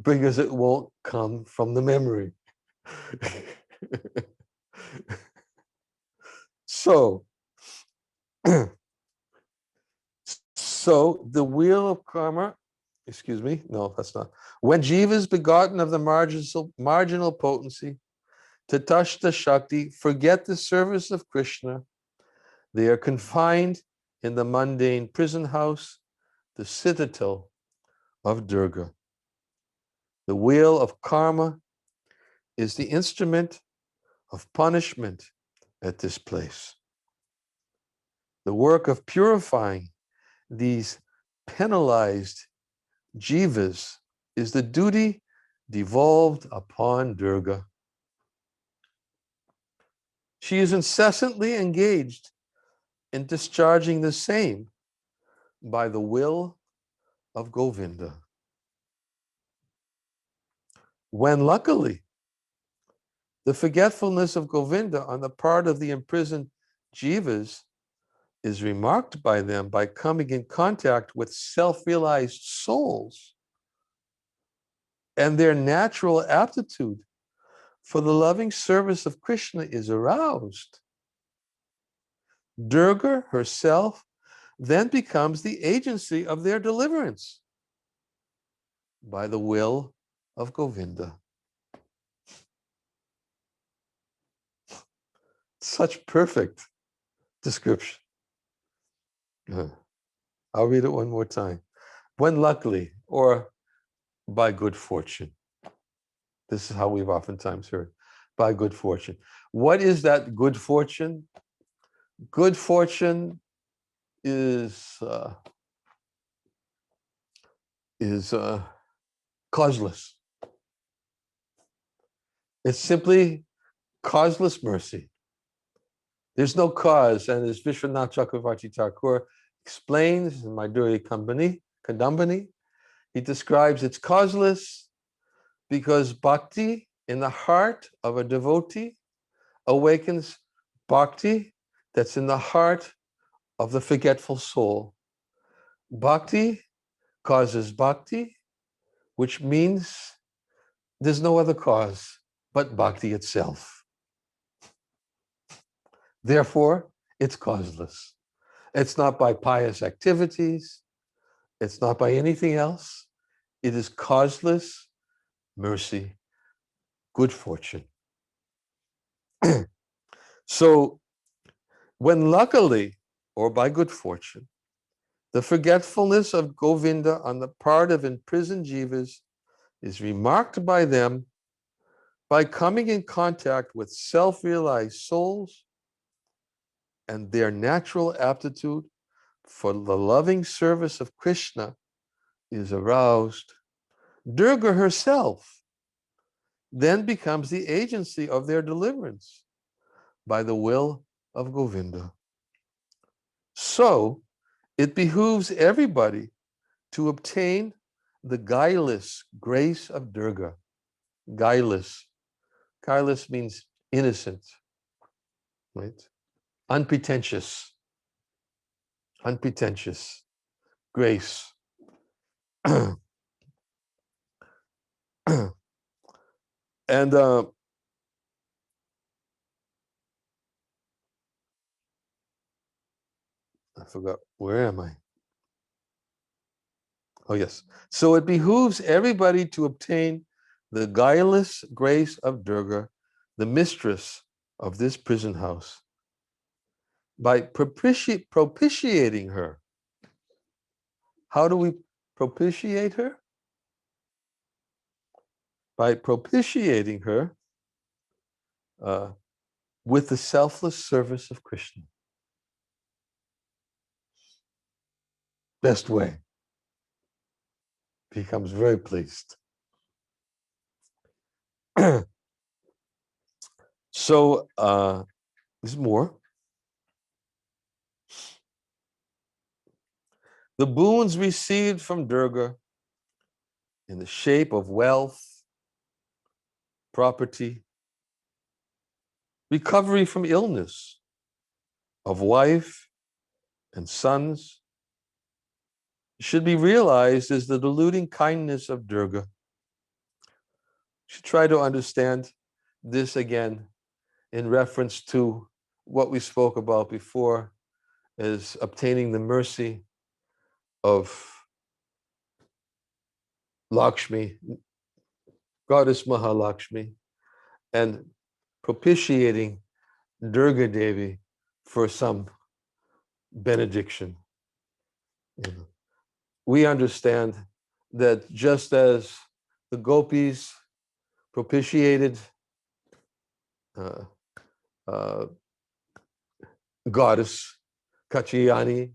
Because it won't come from the memory. So, so the wheel of karma, excuse me, no, that's not. When Jiva is begotten of the marginal potency, Tatashta Shakti, forget the service of Krishna. They are confined in the mundane prison house, the citadel of Durga. The wheel of karma is the instrument of punishment at this place. The work of purifying these penalized jivas is the duty devolved upon Durga. She is incessantly engaged in discharging the same by the will of Govinda. When luckily the forgetfulness of Govinda on the part of the imprisoned jivas is remarked by them by coming in contact with self-realized souls, and their natural aptitude for the loving service of Krishna is aroused, Durga herself then becomes the agency of their deliverance by the will of Govinda. Such perfect description. I'll read it one more time. When luckily, or by good fortune. This is how we've oftentimes heard, by good fortune. What is that good fortune? Good fortune is causeless. It's simply causeless mercy. There's no cause, and as Vishwanath Chakravarti Thakur explains in Madhurya Kadambini, he describes it's causeless because bhakti in the heart of a devotee awakens bhakti that's in the heart of the forgetful soul. Bhakti causes bhakti, which means there's no other cause but bhakti itself. Therefore, it's causeless. It's not by pious activities. It's not by anything else. It is causeless mercy, good fortune. So, when luckily, or by good fortune, the forgetfulness of Govinda on the part of imprisoned jivas is remarked by them by coming in contact with self-realized souls, and their natural aptitude for the loving service of Krishna is aroused, Durga herself then becomes the agency of their deliverance by the will of Govinda. So it behooves everybody to obtain the guileless grace of Durga. Guileless. Guileless means innocent, right? Unpretentious. Unpretentious grace. And I forgot, where am I? Oh, yes. So it behooves everybody to obtain the guileless grace of Durga, the mistress of this prison house, by propitiating her. How do we propitiate her? By propitiating her with the selfless service of Krishna. Best way. Becomes very pleased. So there's more. The boons received from Durga in the shape of wealth, property, recovery from illness, of wife and sons, should be realized as the deluding kindness of Durga. You should try to understand this again in reference to what we spoke about before as obtaining the mercy of Lakshmi, goddess Mahalakshmi, and propitiating Durga Devi for some benediction. We understand that just as the gopis propitiated goddess Kachayani,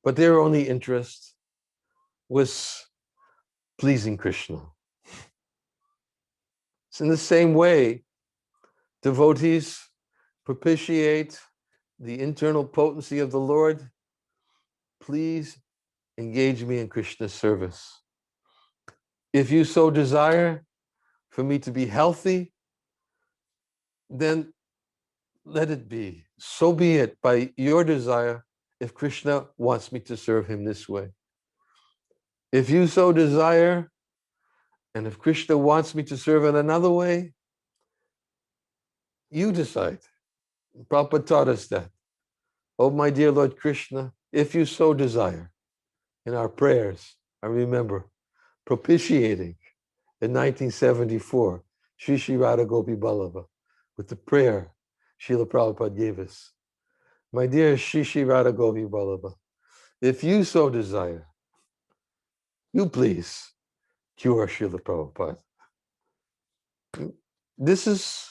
but their only interest was pleasing Krishna. So in the same way, devotees propitiate the internal potency of the Lord. Please engage me in Krishna's service. If you so desire for me to be healthy, then let it be. So be it by your desire if Krishna wants me to serve him this way. If you so desire, and if Krishna wants me to serve in another way, you decide. Prabhupada taught us that. Oh, my dear Lord Krishna, if you so desire, in our prayers, I remember propitiating in 1974, Sri Sri Radha Gopi Ballabha, with the prayer Srila Prabhupada gave us. My dear Sri Sri Radha Gopi Ballabha, if you so desire, you please cure Srila Prabhupada. This is,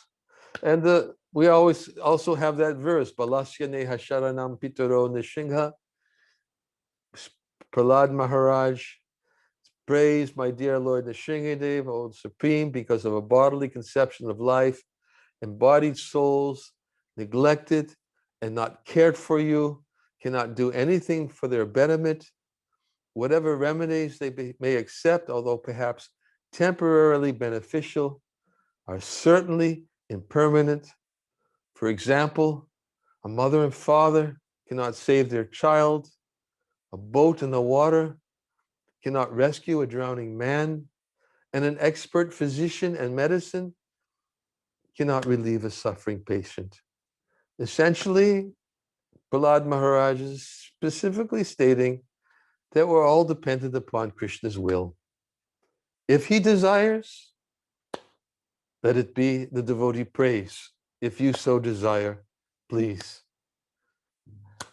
and we always also have that verse, Balasya Neha Sharanam Pitaro Nishingha. Prahlad Maharaj praise my dear Lord Nrsingadev, O Supreme, because of a bodily conception of life, embodied souls neglected and not cared for you, cannot do anything for their betterment. Whatever remedies they may accept, although perhaps temporarily beneficial, are certainly impermanent. For example, a mother and father cannot save their child. A boat in the water cannot rescue a drowning man. And an expert physician and medicine cannot relieve a suffering patient. Essentially, Prahlad Maharaj is specifically stating that we're all dependent upon Krishna's will. If he desires, let it be, the devotee prays. If you so desire, please.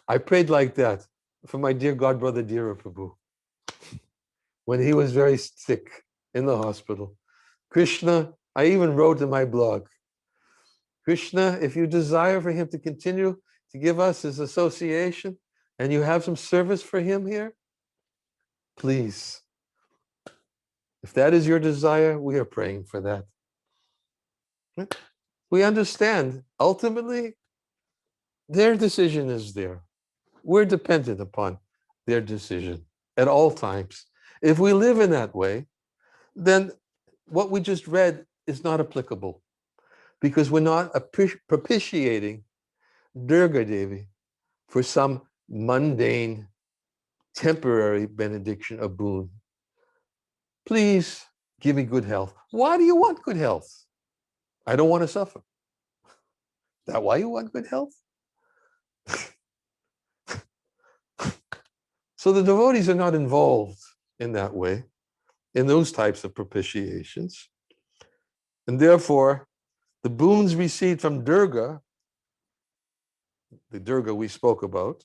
I prayed like that for my dear godbrother Dheera Prabhu when he was very sick in the hospital. Krishna, I even wrote in my blog, Krishna, if you desire for him to continue to give us his association and you have some service for him here, please. If that is your desire, we are praying for that. We understand, ultimately, their decision is there. We're dependent upon their decision at all times. If we live in that way, then what we just read is not applicable because we're not propitiating Durga Devi for some mundane, temporary benediction or boon. Please give me good health. Why do you want good health? I don't want to suffer. Is that why you want good health? So the devotees are not involved in that way, in those types of propitiations. And therefore, the boons received from Durga, the Durga we spoke about,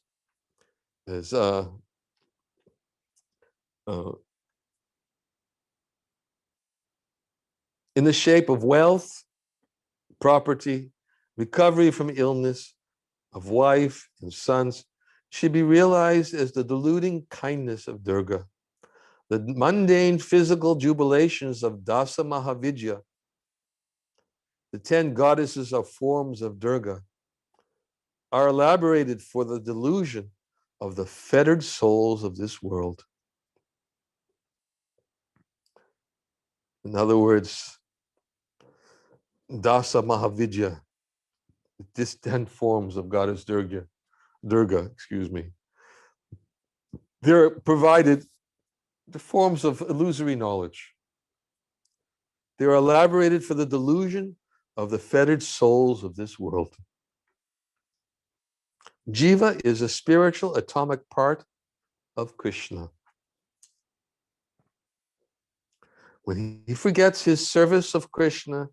is in the shape of wealth, property, recovery from illness, of wife and sons, should be realized as the deluding kindness of Durga. The mundane physical jubilations of Dasa Mahavidya, the 10 goddesses of forms of Durga, are elaborated for the delusion of the fettered souls of this world. In other words, Dasa Mahavidya, these 10 forms of goddess Durga, they're provided the forms of illusory knowledge. They are elaborated for the delusion of the fettered souls of this world. Jiva is a spiritual atomic part of Krishna. When he forgets his service of Krishna,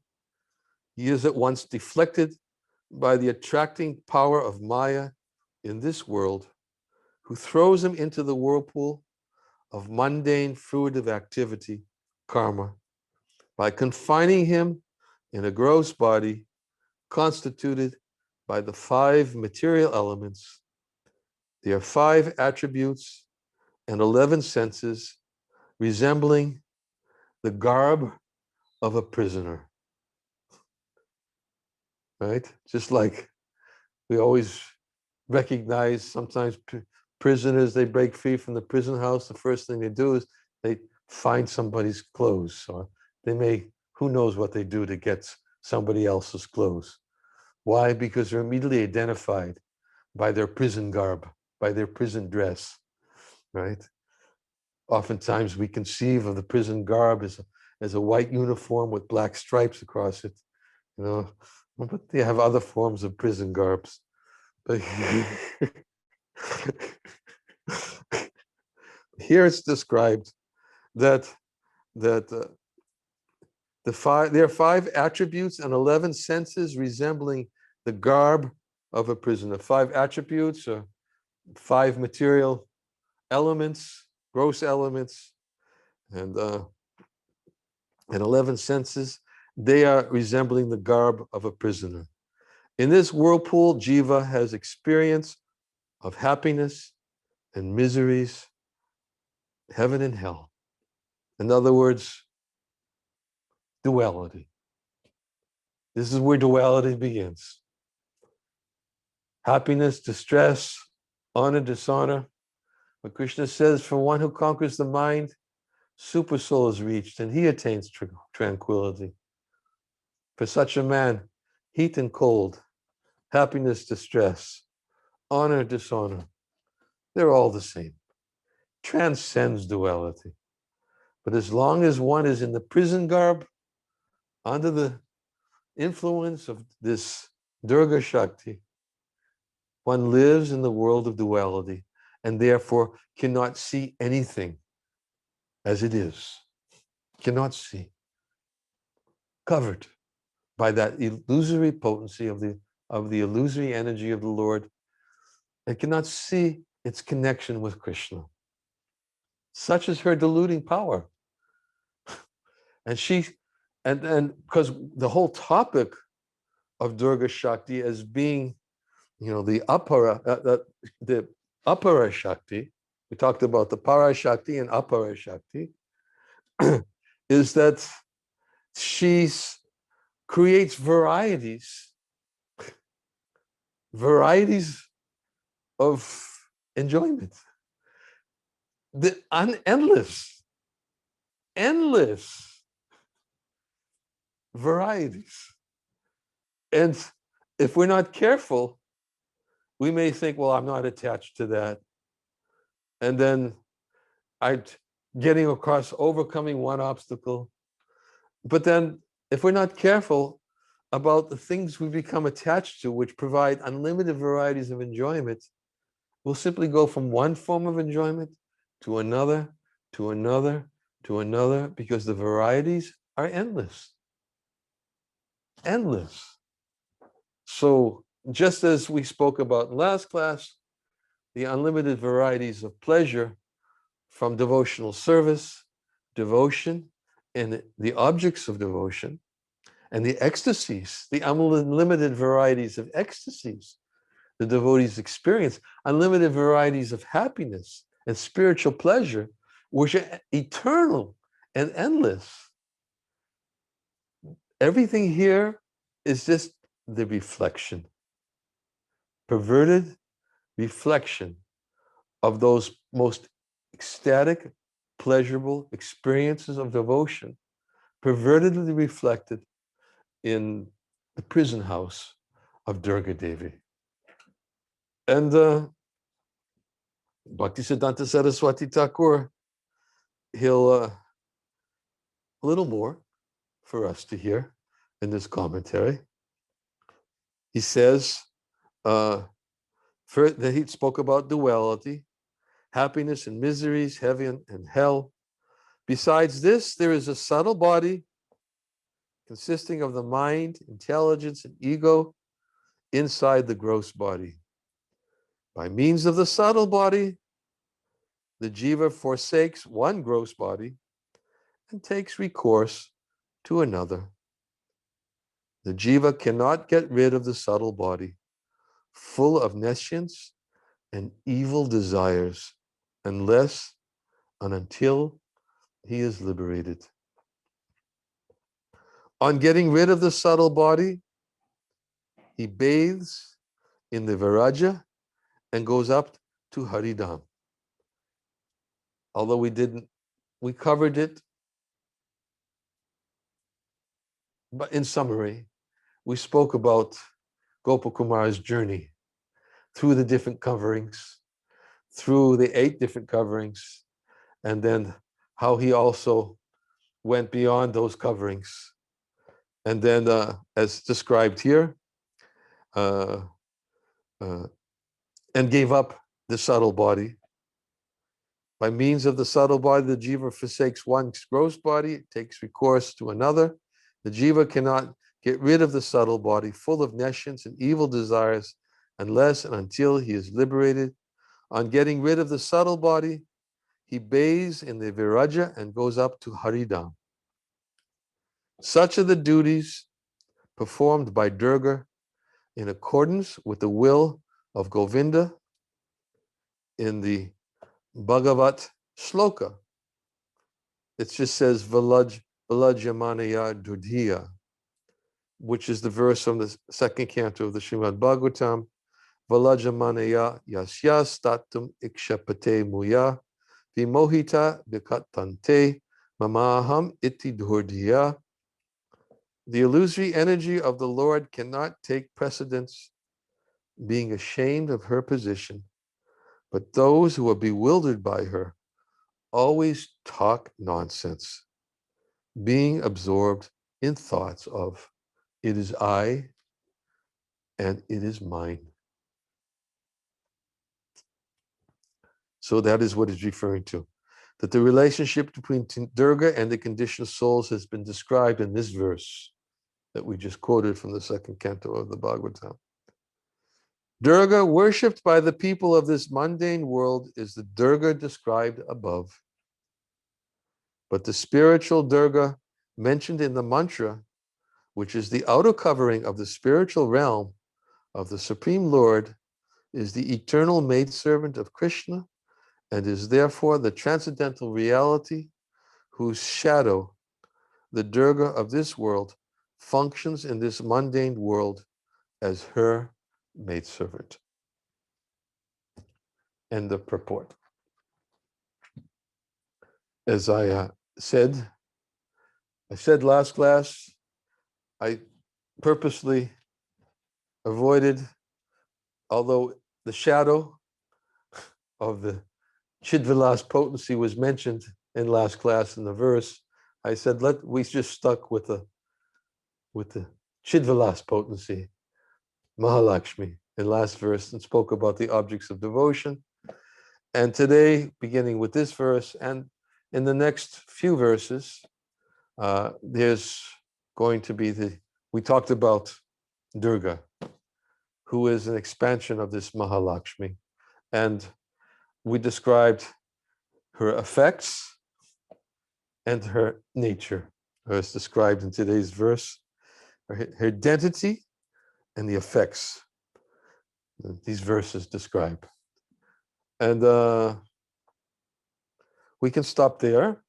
he is at once deflected by the attracting power of Maya in this world, who throws him into the whirlpool of mundane fruitive activity, karma, by confining him in a gross body constituted by the 5 material elements. There are 5 attributes and 11 senses, resembling the garb of a prisoner. Right? Just like we always recognize sometimes prisoners, they break free from the prison house, the first thing they do is they find somebody's clothes, or they may, who knows what they do to get somebody else's clothes. Why? Because they're immediately identified by their prison garb, by their prison dress, right? Oftentimes we conceive of the prison garb as a white uniform with black stripes across it, you know, but they have other forms of prison garbs. But here it's described that there are 5 attributes and 11 senses resembling the garb of a prisoner. 5 attributes are 5 material elements, gross elements, and 11 senses. They are resembling the garb of a prisoner. In this whirlpool, Jiva has experience of happiness and miseries, heaven and hell. In other words, duality. This is where duality begins. happiness, distress, honor, dishonor. But Krishna says, for one who conquers the mind, super soul is reached and he attains tranquility. For such a man, heat and cold, happiness, distress, honor, dishonor, they're all the same. Transcends duality. But as long as one is in the prison garb, under the influence of this Durga Shakti, one lives in the world of duality and therefore cannot see anything as it is. Cannot see. Covered by that illusory potency of the illusory energy of the Lord. It cannot see its connection with Krishna. Such is her deluding power. And because the whole topic of Durga Shakti as being, the Apara Shakti, we talked about the Para Shakti and Apara Shakti, is that she creates varieties of enjoyment. The endless varieties. And if we're not careful, we may think, well, I'm not attached to that. And then overcoming one obstacle. But then if we're not careful about the things we become attached to, which provide unlimited varieties of enjoyment, we'll simply go from one form of enjoyment to another, to another, to another, because the varieties are endless. Endless. So just as we spoke about in last class, the unlimited varieties of pleasure from devotional service, devotion, and the objects of devotion, and the ecstasies, the unlimited varieties of ecstasies the devotees experience, unlimited varieties of happiness and spiritual pleasure, which are eternal and endless. Everything here is just the reflection, perverted reflection of those most ecstatic, pleasurable experiences of devotion, pervertedly reflected in the prison house of Durga Devi. And Bhaktisiddhanta Saraswati Thakur, he'll a little more for us to hear in this commentary. He says that he spoke about duality, happiness and miseries, heaven and hell. Besides this, there is a subtle body consisting of the mind, intelligence, and ego inside the gross body. By means of the subtle body, the jiva forsakes one gross body and takes recourse to another. The jiva cannot get rid of the subtle body, full of nescience and evil desires, unless and until he is liberated. On getting rid of the subtle body, he bathes in the Viraja and goes up to Haridham. Although we covered it, but in summary, we spoke about Gopakumar's journey through the different coverings, through the 8 different coverings, and then how he also went beyond those coverings. And then, as described here, and gave up the subtle body. By means of the subtle body, the jiva forsakes one gross body, it takes recourse to another. The jiva cannot get rid of the subtle body, full of nescience and evil desires, unless and until he is liberated. On getting rid of the subtle body, he bathes in the Viraja and goes up to Haridham. Such are the duties performed by Durga in accordance with the will of Govinda in the Bhagavat Shloka. It just says Vilajamanaya Dudhiya, which is the verse from the second canto of the Srimad Bhagavatam, Valajamanaya yasyas tatum ikshapate muya vimohita vikatante mamaham iti dhurdiya. The illusory energy of the Lord cannot take precedence, being ashamed of her position, but those who are bewildered by her always talk nonsense, being absorbed in thoughts of, it is I and it is mine. So that is what it's referring to. That the relationship between Durga and the conditioned souls has been described in this verse that we just quoted from the second canto of the Bhagavatam. Durga, worshipped by the people of this mundane world, is the Durga described above. But the spiritual Durga mentioned in the mantra, which is the outer covering of the spiritual realm of the Supreme Lord, is the eternal maidservant of Krishna and is therefore the transcendental reality whose shadow, the Durga of this world, functions in this mundane world as her maidservant. End of purport. As I said last class, I purposely avoided, although the shadow of the Chidvilas potency was mentioned in last class in the verse, I said we just stuck with the Chidvilas potency, Mahalakshmi, in last verse, and spoke about the objects of devotion. And today, beginning with this verse, and in the next few verses, there's going to be we talked about Durga, who is an expansion of this Mahalakshmi. And we described her effects and her nature, as described in today's verse, her identity and the effects that these verses describe. And we can stop there.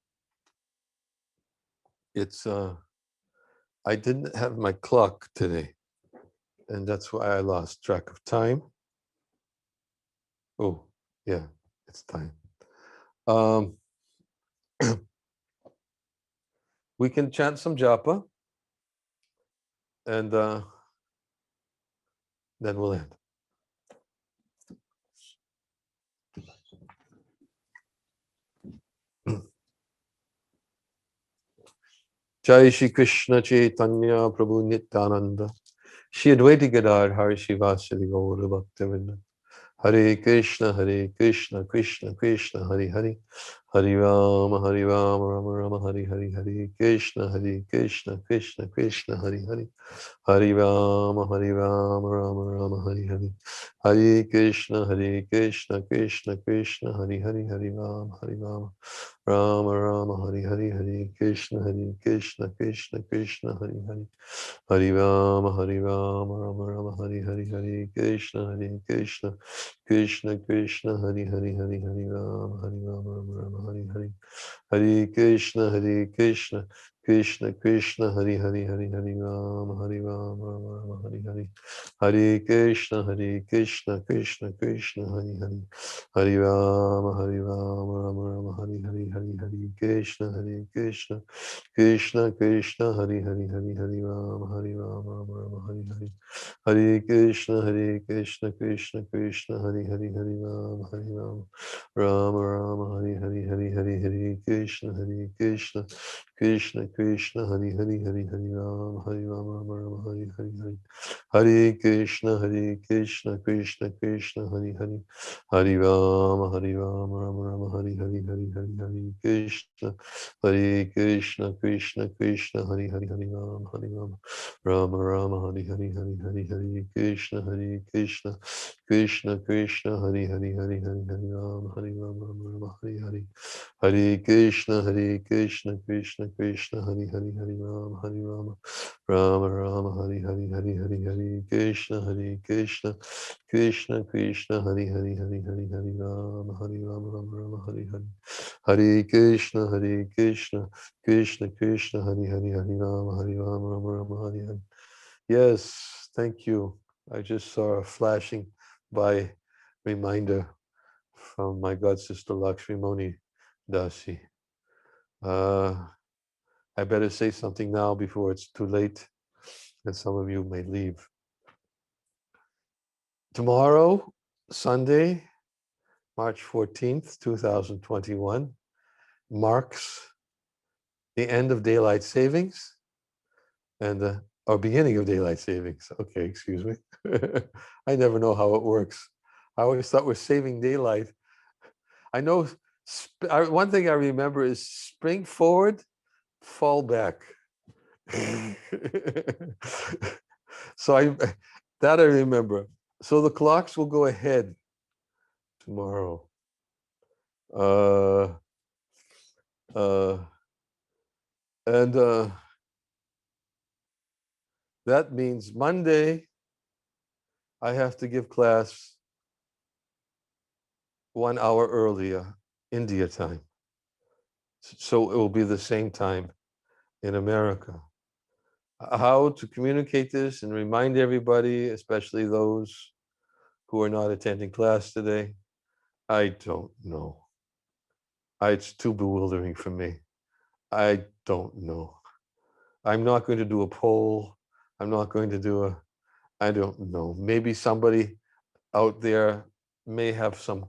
It's I didn't have my clock today, and that's why I lost track of time. Oh, yeah, it's time. We can chant some japa, and then we'll end. Jai Shri Krishna Chaitanya Prabhu Nityananda Shri Advaita Gadar Hari Shivasari Gaura Bhaktivinoda Hare Krishna Krishna Krishna Hari Hari Hari Rama Rama Rama Hari Hari Hare Krishna Krishna Krishna Hari Hari Hari Rama Rama Rama Hari Hari Hare Krishna Krishna Krishna Hari Hari Hari Rama Rama Hari Hari Hare Krishna Krishna Krishna Hari Hari Hari Rama Rama Rama Hari Hari Hare Krishna Krishna Krishna Hari Hari Hari Rama Rama Rama Hari Hari Hare Krishna Krishna Krishna Hari Hari Hari Rama Rama Rama Hari Hari Hare Krishna Krishna Krishna Hari Hari Hari Rama Rama Rama Hari Hari Hare Krishna Krishna Krishna Hari Hari Hari Rama Rama Rama Hari Hari Hare Krishna Krishna Krishna Hari Hari Rama Rama Hari Hare Krishna Krishna Krishna Hari Rama Rama Hari Hare Krishna Krishna Krishna Hari Rama Rama Rama Hari Hare Krishna Krishna Krishna Hari Rama Rama Hari Krishna Krishna Hari Rama Hare Krishna Krishna Krishna Hari Rama Rama Hari Krishna Krishna Krishna Hari Rama Hare Krishna Krishna Krishna Hari Rama Rama Hari Yes, thank you. I just saw a flashing by reminder from my god sister Lakshmi Moni Dasi. I better say something now before it's too late and some of you may leave. Tomorrow, Sunday, March 14th, 2021, marks the end of daylight savings and or beginning of daylight savings. Okay, excuse me. I never know how it works. I always thought we're saving daylight. I know one thing I remember is spring forward, fall back. So that I remember. So the clocks will go ahead tomorrow. Uh, uh, and that means Monday I have to give class 1 hour earlier, India time. So it will be the same time in America. How to communicate this and remind everybody, especially those who are not attending class today, I don't know. It's too bewildering for me. I don't know. I'm not going to do a poll. I'm not going to do I don't know. Maybe somebody out there may have some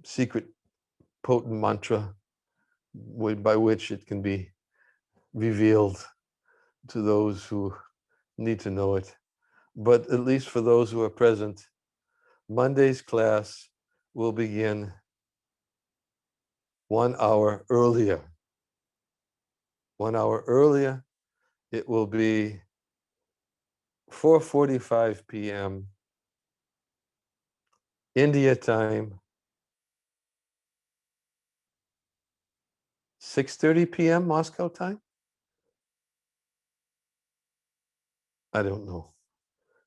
secret potent mantra by which it can be revealed to those who need to know it. But at least for those who are present, Monday's class will begin 1 hour earlier. 1 hour earlier, it will be 4:45 p.m. India time, 6:30 p.m. Moscow time. I don't know.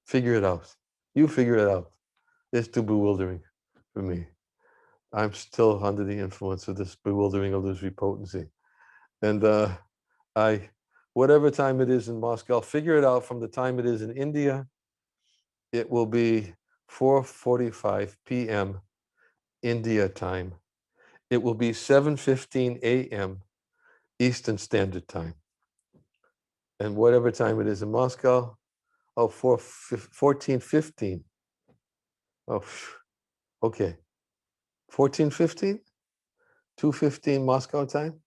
Figure it out. You figure it out. It's too bewildering for me. I'm still under the influence of this bewildering illusory potency. And whatever time it is in Moscow, figure it out from the time it is in India. It will be 4:45 p.m. India time. It will be 7:15 a.m. Eastern Standard Time. And whatever time it is in Moscow, 14:15. Oh, okay. 14:15? 2:15 Moscow time?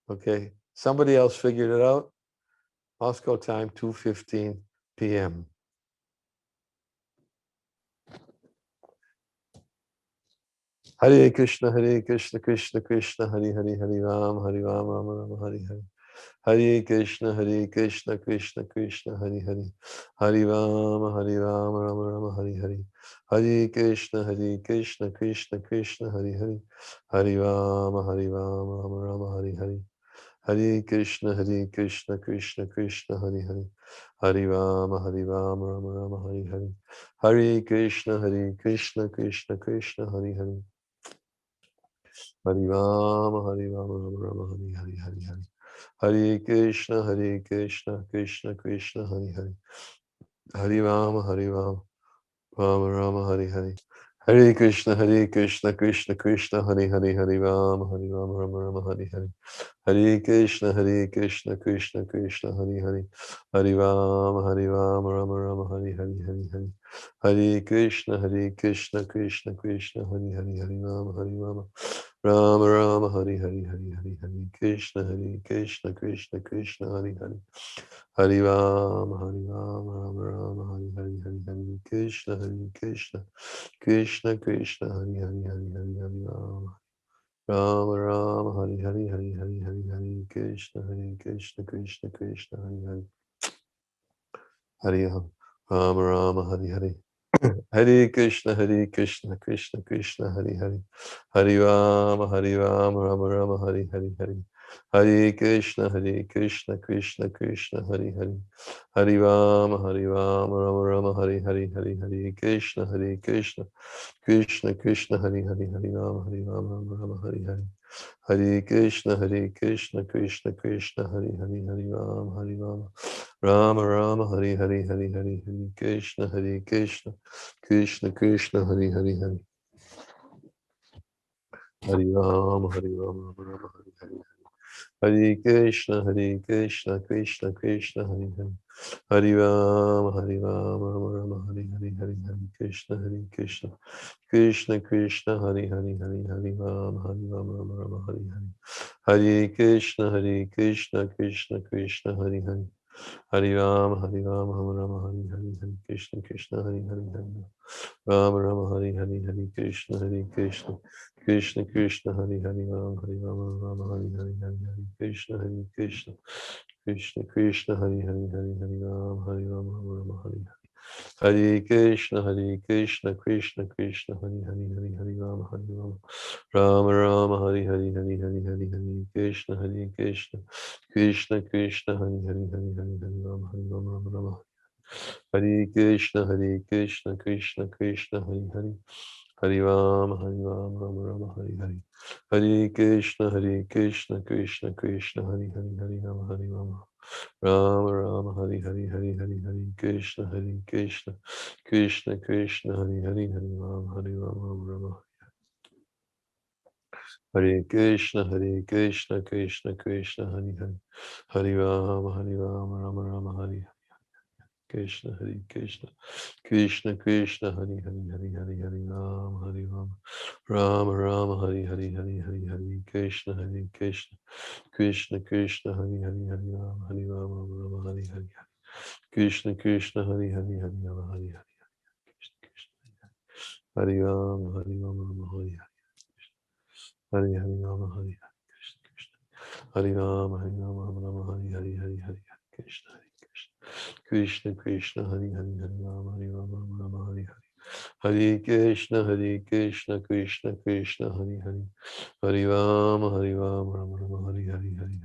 Okay. Somebody else figured it out. Moscow time, 2:15 p.m. Hare Krishna, Krishna Krishna, Hare Hare, Hare Ram, Ram Ram, Hare Hare. Hare Krishna, Krishna Krishna, Hare Hare. Hare Ram, Ram Ram, Hare Hare. Hare Krishna, Krishna Krishna, Hare Hare. Hare Ram, Ram Ram, Hare Hare. Hare Krishna, Krishna Krishna, Hare Hare. Hare Ram, Ram Ram, Hare Hare. Hare Krishna, Krishna Krishna, Hare Hare. Hare Ram, Ram Ram, Hare Hare, Hare Hare. Hare Krishna, Krishna Krishna, Hare Hare. Hare Ram, Ram Ram, Hare Hare. Hare Krishna, Krishna Krishna, Hare Hare, Hare Ram, Ram Ram, Hare Hare. Hare Krishna, Krishna Krishna, Hare Hare. Hare Ram, Ram Ram, Hare Hare, Hare Hare. Hare Krishna, Krishna Krishna, Hare Hare, Hare Ram, Ram Ram, Hare Hare, Hare Hare. Hare Krishna, Krishna Krishna, Hare Hare. Hare Ram, Ram Ram, Hare Hare, Hare Hare. Krishna, Krishna, Krishna Krishna, Hare Hare, Hare Hare, Hare Ram. Ram Ram, Hare Hare, Hare Hare, Hare Hare. Krishna, Krishna Krishna, Hare Hare. Hare Ram, Hare Hare. Hare Krishna, Krishna Krishna, Hare Hare. Hare Ram, Ram Hare Hare, Hare. Hare Krishna, Krishna Krishna, Hare Hare. Hare Ram, Ram Hare Hare, Hare. Hare Krishna, Krishna Krishna, Hare Hare. Hare Ram, Ram Hare Hare. Hare Krishna, Krishna Krishna, Hare Hare, Hare Rama, Rama Rama, Hare Hare, Hare Krishna, Krishna Krishna, Hare Hare, Hare Rama, Rama Rama, Hare Hare. Hare Krishna, Krishna Krishna, Hare Hare. Hare Rama, Rama Rama, Hare Hare, Hare Krishna, Krishna Krishna, Hare Hare, Hare Rama, Rama Rama, Hare Hare. Hare Krishna, Krishna Krishna, Hare Hare. Hare Rama, Rama Rama, Hare Hare, Hare Krishna, Hare Hare, Hare Rama Rama, Hare Hare, Hare Krishna, Krishna Hare Hare Rama, Rama Hare Hare, Hare Krishna, Krishna Hare Hare, Hare Rama, Rama Hare Hare. Hare Krishna, Krishna Krishna, Hare Hare, Hare Rama, Rama Rama, Hare Hare, Hare Krishna, Krishna Hare Hare, Hare Rama, Rama Hare Krishna, Krishna Hare Hare, Hare Rama, Rama Rama Hare Hare. Hare Krishna, Krishna Hare Hare, Hare Rama, Rama Rama Hare Hare, Hare Hare Krishna, Krishna Hare Hare, Hare Rama, Rama Hare Krishna, Krishna Hare Hare, Hare Rama, Rama Rama Hare Hare. Krishna, Krishna Hare Hare, Hare Rama, Rama Rama Hare Hare, Hare Krishna, Krishna Hare Hare, Hare Rama, Rama Hare Hare, Krishna Hare Hare, Rama Hare Hare, Hare Rama, Rama Hare Hare, Hare Rama, Hare Krishna, Hare Rama, Rama Hare Hare, Hare Krishna, Krishna Hare Hare, Hare Rama, Rama Hare Hare. Hare Krishna, Krishna Hare Hare, Hare Rama, Rama Rama Hare Hare, Hare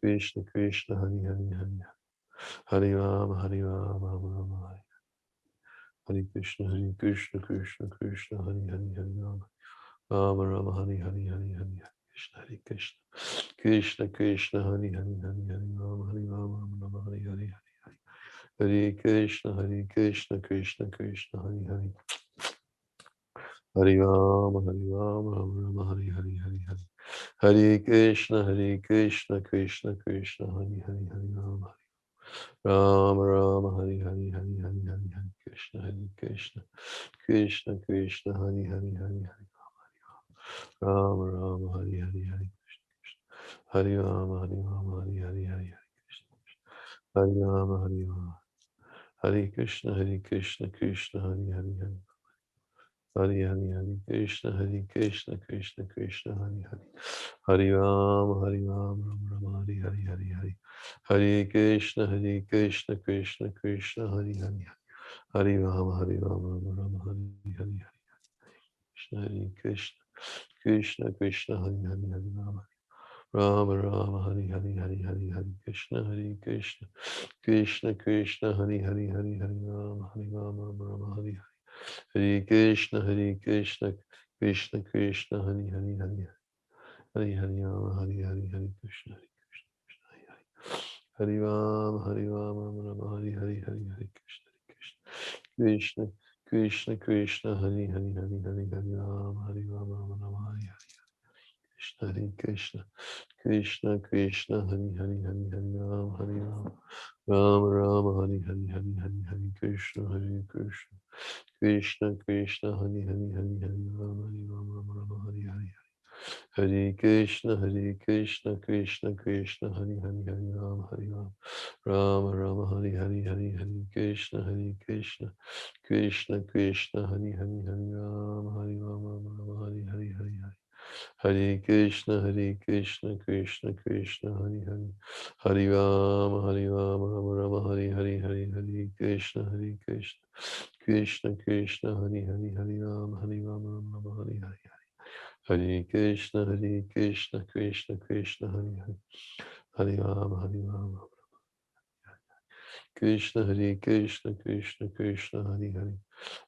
Krishna, Krishna Hare Hare, Hare Rama, Rama Rama Hare Hare Krishna, Krishna Hare Hare, Hare Rama, Rama Hare Hare, Hare Krishna, Krishna Hare Hare, Hare Rama, Rama Hare Hare, Hare Krishna, Krishna Hare Hare. Hare Rama, Rama Rama, Hare Hare, Hare Hare. Hare Krishna, Krishna Hare Hare, Hare Rama, Rama Hare Hare, Hare Hare Krishna, Krishna Hare Hare, Hare Rama, Rama Hare Hare, Hare Hare Rama, Hare Hare, Hare Krishna, Hare Rama, Hare Rama, Hare Krishna, Krishna Hare Hare, Hare Hare Hare Krishna, Krishna Hare Hare, Hare Rama, Rama Rama Hare Hare, Hare Hare, Hare Krishna, Krishna Hare Hare, Hare Rama, Rama Rama Hare Hare, Hare Krishna, Krishna Hare Hare, Hare Rama, Rama Rama Hare Hare, Hare Krishna, Krishna Hare Hare, Hare Rama, Rama Hare Hare. Hare Krishna, Krishna Hare Hare, Hare Rama, Hare Krishna, Krishna Hare Hare, Hare Rama, Rama Hare Hare, Hare Krishna, Krishna Hare Hare, Hare Rama, Rama Hare Hare. Hare Krishna, Krishna Hare Hare, Hare Rama, Rama Hare Hare, Hare Krishna, Krishna Hare Hare, Hare Rama, Hare Hare. Hare Krishna, Krishna Hare Hare, Hare Rama, Hare Hare, Hare Krishna, Krishna Hare Hare, Hare Rama, Hare Hare, Hare Hare Krishna, Krishna Hare Hare, Hare Rama, Rama Rama Hare Hare, Hare Krishna, Krishna Hare Hare, Hare Rama, Rama Hare Hare. Hare Krishna, Krishna Hare Hare, Hare Rama, Krishna Hare Krishna, Krishna Hare Hare,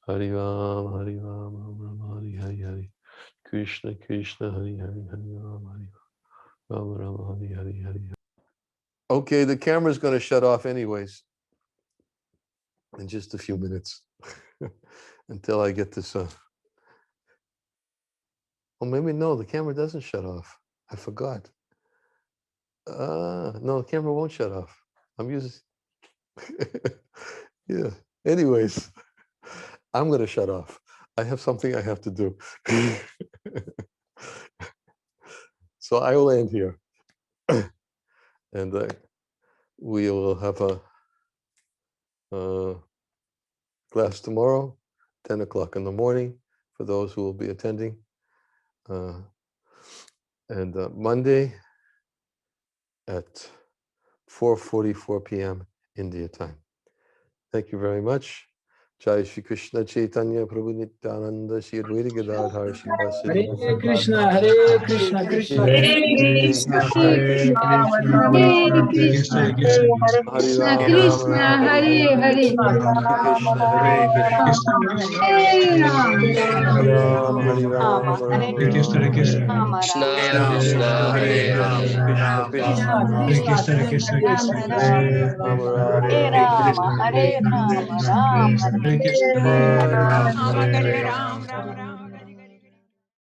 Hare Rama, Rama Hare Hare, Hare Krishna Krishna Hari Hari Hari Rama Hari Rama Rama Hari Hari Hari. Okay, the camera's going to shut off anyways in just a few minutes until I get this. Well, maybe no, the camera doesn't shut off. I forgot. No, the camera won't shut off. I'm using. Yeah. Anyways, I'm going to shut off. I have something I have to do. So I will end here. And we will have a class tomorrow, 10 o'clock in the morning, for those who will be attending. And Monday at 4:44 p.m. India time. Thank you very much. Jai Shri Krishna Chaitanya Prabhu Nityananda Shri Advaita Gadadhar Shri Vasari Hare Krishna, Hare Krishna, Krishna Hare Krishna, Krishna, Hare Hare Krishna, Krishna, Rama Hare Rama, Hare Krishna, Hare Hare Krishna, Hari Krishna, Ram Ram Krishna, Ram Hari Hare Hari Hare, Krishna Krishna Hare Hare Hare Krishna, Hare Hare Rama, Rama, Hare Hari Rama, Ram Hare Hari Ram Ram Hare Krishna, Hare Ram Hari Krishna, Hare Krishna, Krishna Hare Hare Hare, Hare Krishna Krishna Krishna Hare Krishna, Krishna, Krishna Krishna, Krishna, Hare Ram Ram Hare Ram Krishna, Hare Krishna, Krishna Krishna, Hare Bye. Hare, Hare